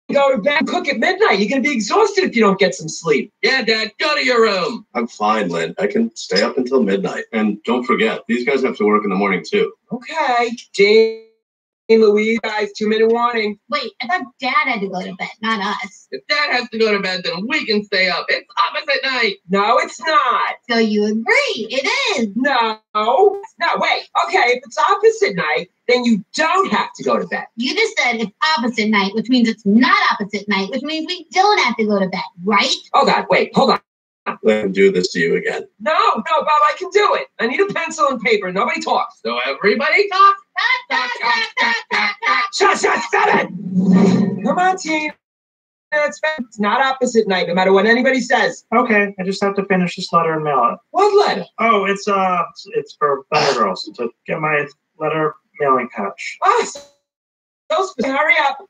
and go to bed and cook at midnight. You're going to be exhausted if you don't get some sleep. Yeah, Dad, go to your room. I'm fine, Lynn. I can stay up until midnight. And don't forget, these guys have to work in the morning, too. Okay. Jane, Louise, guys, 2-minute warning. Wait, I thought Dad had to go to bed, not us. If Dad has to go to bed, then we can stay up. It's opposite night. No, it's not. So you agree? It is. No, wait. Okay, if it's opposite night, then you don't have to go to bed. You just said it's opposite night, which means it's not opposite night, which means we don't have to go to bed, right? Oh, God, wait, hold on. Let him do this to you again. No, Bob, I can do it. I need a pencil and paper. Nobody talks. So everybody talks. Shut, stop it! Come on, team. It's not opposite night, no matter what anybody says. Okay, I just have to finish this letter and mail it. What letter? Oh, it's for Thunder Girls to get my letter mailing pouch. Hurry up.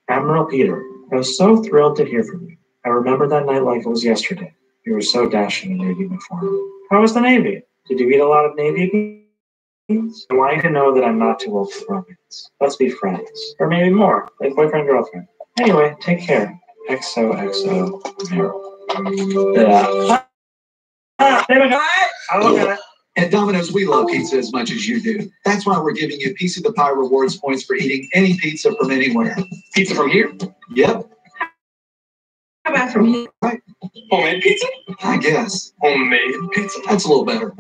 Admiral Peter, I was so thrilled to hear from you. I remember that night like it was yesterday. You were so dashing in your uniform. How was the Navy? Did you eat a lot of Navy beans? I want you to know that I'm not too old for romance. Let's be friends. Or maybe more, like boyfriend, girlfriend. Anyway, take care. XOXO, Meryl. There we go. I'll look at it. At Domino's, we love pizza as much as you do. That's why we're giving you Piece of the Pie rewards points for eating any pizza from anywhere. Pizza from here? Yep. How about from here? Right. Homemade pizza? I guess. Homemade pizza. That's a little better.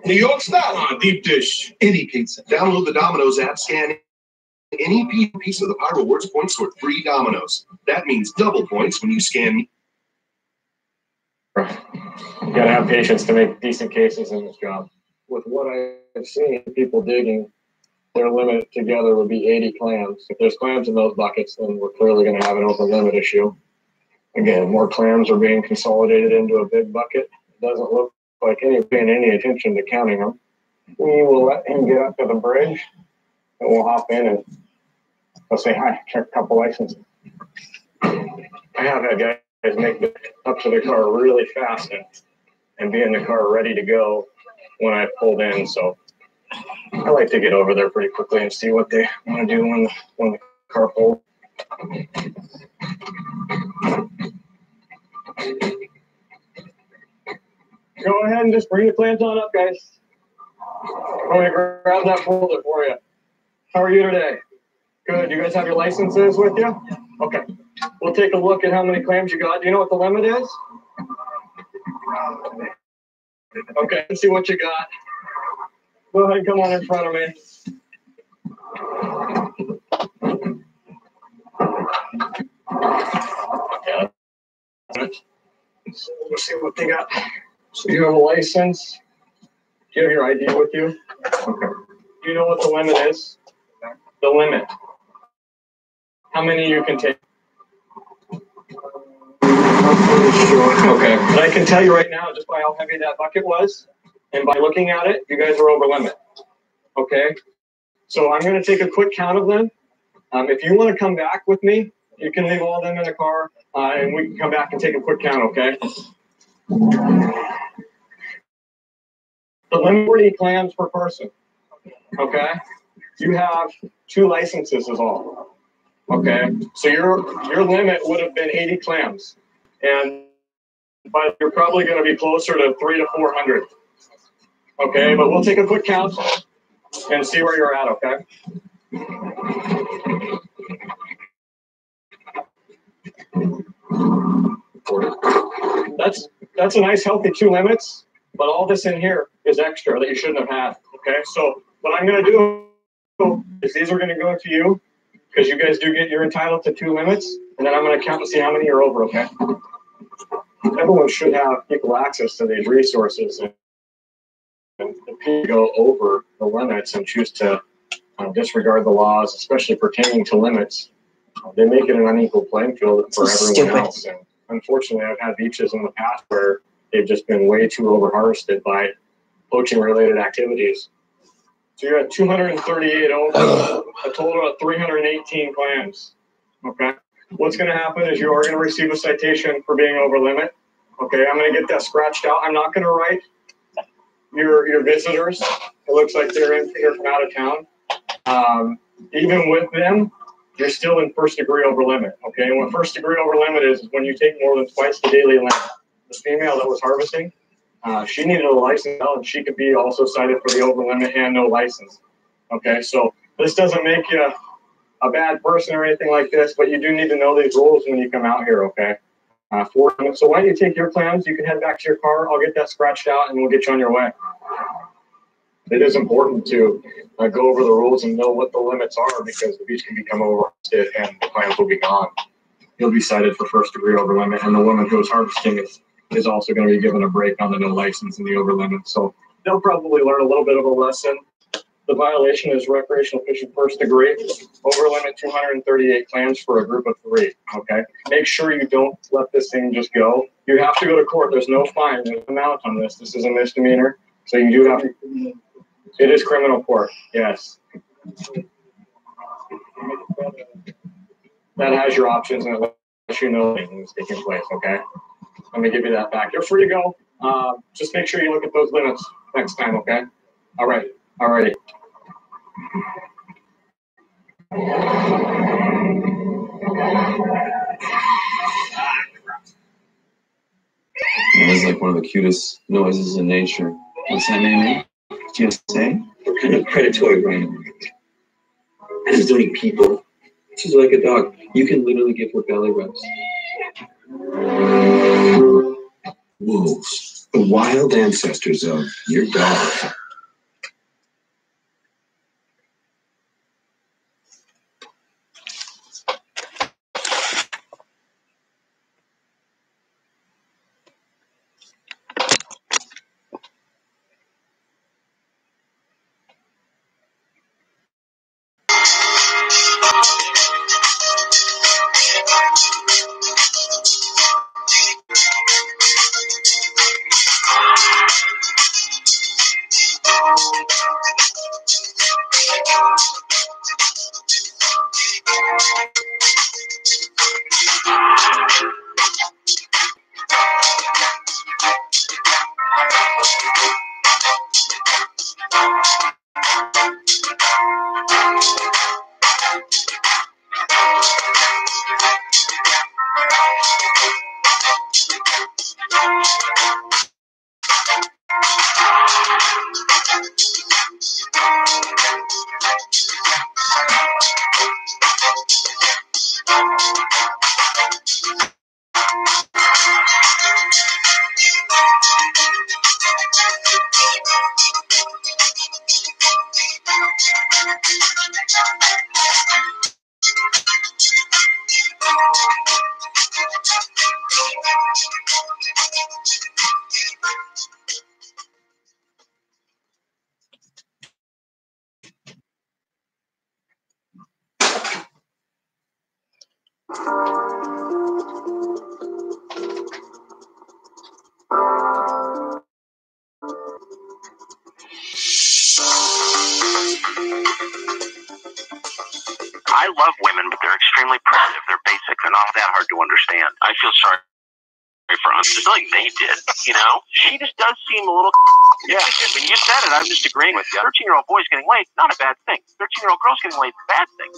New York style. Deep dish. Any pizza. Download the Domino's app, scan any Piece of the Pie rewards points toward free Domino's. That means double points when you scan. You gotta have patience to make decent cases in this job. With what I've seen, people digging, their limit together would be 80 clams. If there's clams in those buckets, then we're clearly going to have an open limit issue. Again, more clams are being consolidated into a big bucket. It doesn't look like paying any attention to counting them. We will let him get up to the bridge, and we'll hop in and I'll say hi, check a couple licenses. I have had guys make it up to the car really fast and be in the car ready to go when I pulled in. So I like to get over there pretty quickly and see what they want to do when the car pulls. Go ahead and just bring the clams on up, guys. I'm going to grab that folder for you. How are you today? Good. You guys have your licenses with you? Okay. We'll take a look at how many clams you got. Do you know what the limit is? Okay, let's see what you got. Go ahead and come on in front of me. Yeah. Let's see what they got. So you have a license. Do you have your ID with you? Okay. Do you know what the limit is? The limit. How many you can take? Okay. But I can tell you right now, just by how heavy that bucket was, and by looking at it, you guys are over limit. Okay. So I'm going to take a quick count of them. If you want to come back with me, you can leave all of them in the car, and we can come back and take a quick count, okay? The limit 40 clams per person, okay? You have 2 licenses is all, okay? So your limit would have been 80 clams, but you're probably going to be closer to 300 to 400, okay? But we'll take a quick count and see where you're at, okay? That's a nice healthy 2 limits, but all this in here is extra that you shouldn't have had. Okay, so what I'm going to do is these are going to go to you because you guys you're entitled to 2 limits, and then I'm going to count and see how many you're over. Okay, everyone should have equal access to these resources, and if people go over the limits and choose to disregard the laws, especially pertaining to limits, they make it an unequal playing field for everyone else. And unfortunately, I've had beaches in the past where they've just been way too over-harvested by poaching-related activities. So you're at 238 over, a total of 318 clams. Okay. What's going to happen is you are going to receive a citation for being over limit. Okay, I'm going to get that scratched out. I'm not going to write your visitors. It looks like they're from out of town. Even with them, you're still in first degree over limit. Okay, and what first degree over limit is when you take more than twice the daily limit. The female that was harvesting, she needed a license, and she could be also cited for the over limit and no license. Okay, so this doesn't make you a bad person or anything like this, but you do need to know these rules when you come out here. Okay. So why don't you take your clams? You can head back to your car. I'll get that scratched out, and we'll get you on your way. It is important to go over the rules and know what the limits are because the beach can become overharvested and the clams will be gone. You'll be cited for first degree over limit, and the woman who is harvesting is also going to be given a break on the no license and the over limit. So they'll probably learn a little bit of a lesson. The violation is recreational fishing first degree, over limit 238 clams for a group of 3. Okay, make sure you don't let this thing just go. You have to go to court. There's no fine. There's an amount on this. This is a misdemeanor, so you do have. It is criminal court. Yes. That has your options and it lets you know things taking place. Okay. Let me give you that back. You're free to go. Just make sure you look at those limits next time. Okay. All right. All righty. That is like one of the cutest noises in nature. What's that name? GSA? What kind of predatory rhino? I just don't eat people. She's like a dog. You can literally give her belly rubs. Wolves, the wild ancestors of your dog. I love women, but they're extremely primitive. They're basic. They're not that hard to understand. I feel sorry for us. It's like they did, you know? She just does seem a little... Yeah. I mean, you said it. I'm just agreeing with you. 13-year-old boys getting laid, not a bad thing. 13-year-old girls getting laid, bad thing.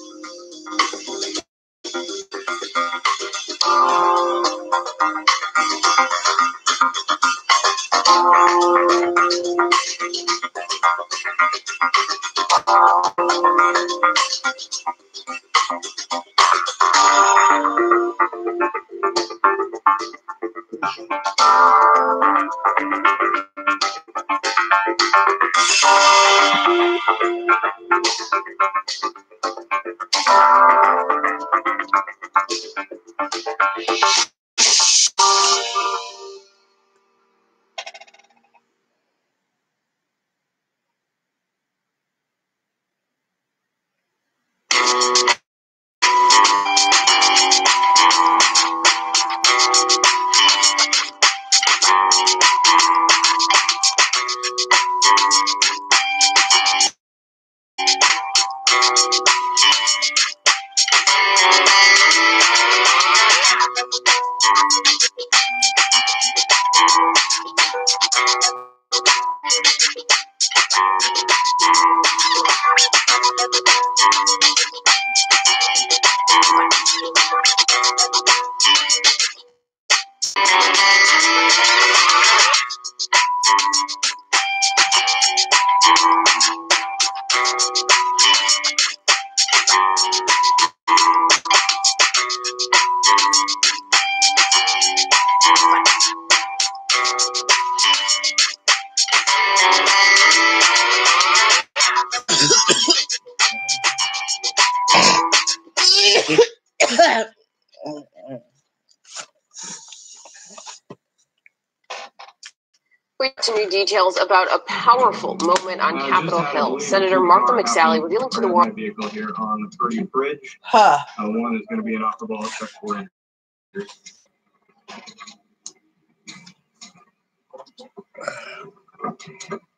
To new details about a powerful moment on Capitol Hill. Senator Martha McSally revealing to the world. Vehicle here on the Purdy Bridge. One is going to be an operable check for injury.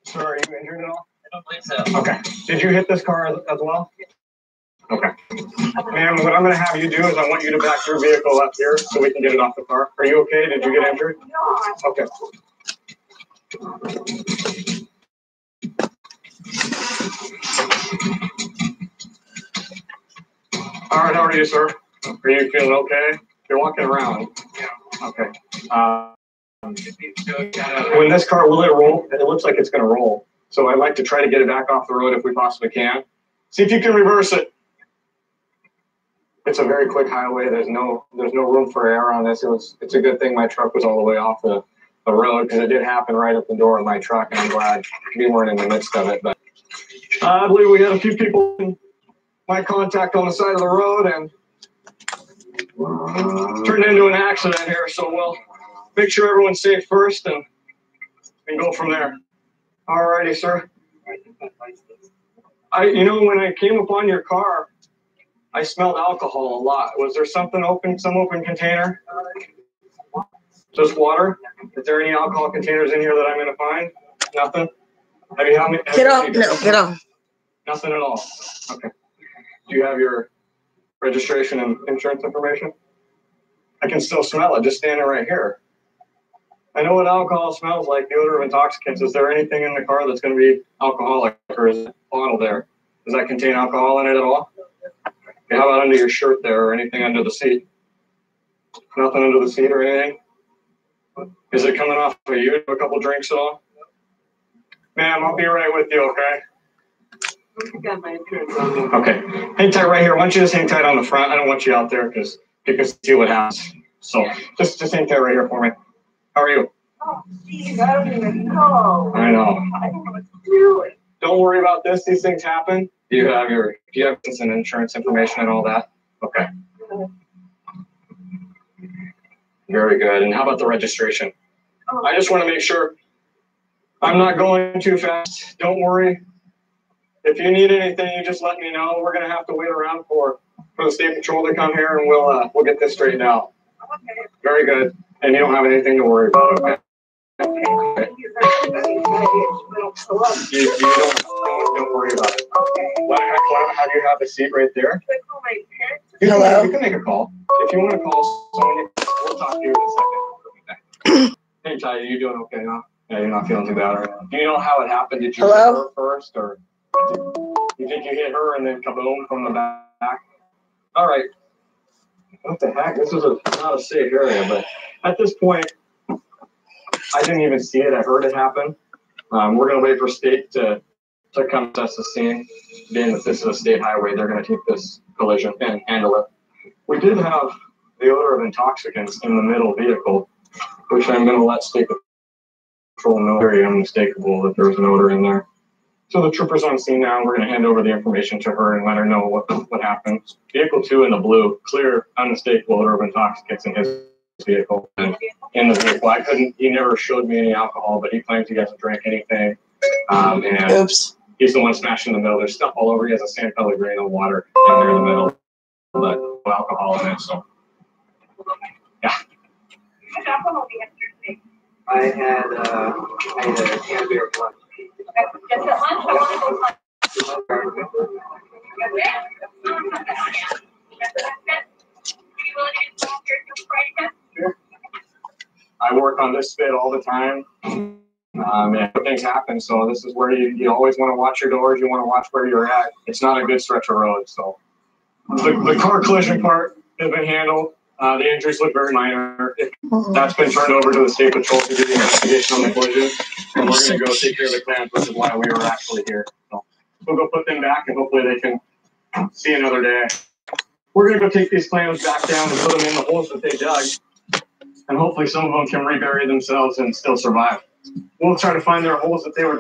So are you injured at all? I don't believe so. Okay. Did you hit this car as well? Okay. Ma'am, what I'm going to have you do is I want you to back your vehicle up here so we can get it off the car. Are you okay? Did you get injured? No. Okay. All right, how are you, sir? Are you feeling okay? You're walking around. Yeah. Okay. When this car, will it roll? It looks like it's going to roll. So I'd like to try to get it back off the road if we possibly can. See if you can reverse it. It's a very quick highway. There's no room for error on this. It's a good thing my truck was all the way off the road because it did happen right at the door of my truck, and I'm glad we weren't in the midst of it. But I believe we had a few people in my contact on the side of the road and turned into an accident here. So we'll make sure everyone's safe first and go from there. All righty, sir. When I came upon your car, I smelled alcohol a lot. Was there something open, some open container? Just water? Is there any alcohol containers in here that I'm going to find? Nothing? Get off. No, get off. Nothing at all. Okay. Do you have your registration and insurance information? I can still smell it, just standing right here. I know what alcohol smells like, the odor of intoxicants. Is there anything in the car that's going to be alcoholic, or is it bottle there? Does that contain alcohol in it at all? Okay, how about under your shirt there, or anything under the seat? Nothing under the seat or anything? Is it coming off of you? A couple drinks at all? Ma'am, I'll be right with you, okay? Okay. Hang tight right here. Why don't you just hang tight on the front? I don't want you out there because you can see what happens. So just hang tight right here for me. How are you? Oh, geez, I don't even know. I know. I don't know what to do. Don't worry about this. These things happen. Do you have some insurance information and all that? Okay. Very good. And how about the registration? I just want to make sure I'm not going too fast. Don't worry. If you need anything, you just let me know. We're going to have to wait around for the state patrol to come here, and we'll get this straightened out. Okay. Very good. And you don't have anything to worry about, okay? Okay. Don't worry about it. Have you have a seat right there? Hello? You can make a call. If you want to call someone, we'll talk to you in a second. Hey, Ty, you doing okay now? Yeah, you're not feeling too bad right now. Do you know how it happened? Did you hit her first, or you think you hit her and then kaboom from the back? All right. What the heck? This is not a safe area, but at this point, I didn't even see it. I heard it happen. We're going to wait for state to come assess the scene. Being that this is a state highway, they're going to take this collision and handle it. We did have the odor of intoxicants in the middle vehicle, which I'm going to let state patrol know very unmistakable that there was an odor in there. So the trooper's on scene now. We're going to hand over the information to her and let her know what happened. Vehicle 2 in the blue, clear, unmistakable odor of intoxicants in his vehicle. And in the vehicle, he never showed me any alcohol, but he claims he hasn't drank anything. And oops. He's the one smashed in the middle. There's stuff all over. He has a San Pellegrino water down there in the middle, but no alcohol in it. So, yeah. I had a can of beer for lunch. Just at lunch, I want to go lunch. I work on this spit all the time. And things happen, so this is where you always want to watch your doors. You want to watch where you're at. It's not a good stretch of road. So the car collision part has been handled. The injuries look very minor. That's been turned over to the state patrol to do the investigation on the collision. And we're going to go take care of the clams, which is why we were actually here. So we'll go put them back, and hopefully they can see another day. We're going to go take these clams back down and put them in the holes that they dug. And hopefully some of them can rebury themselves and still survive. We'll try to find their holes that they were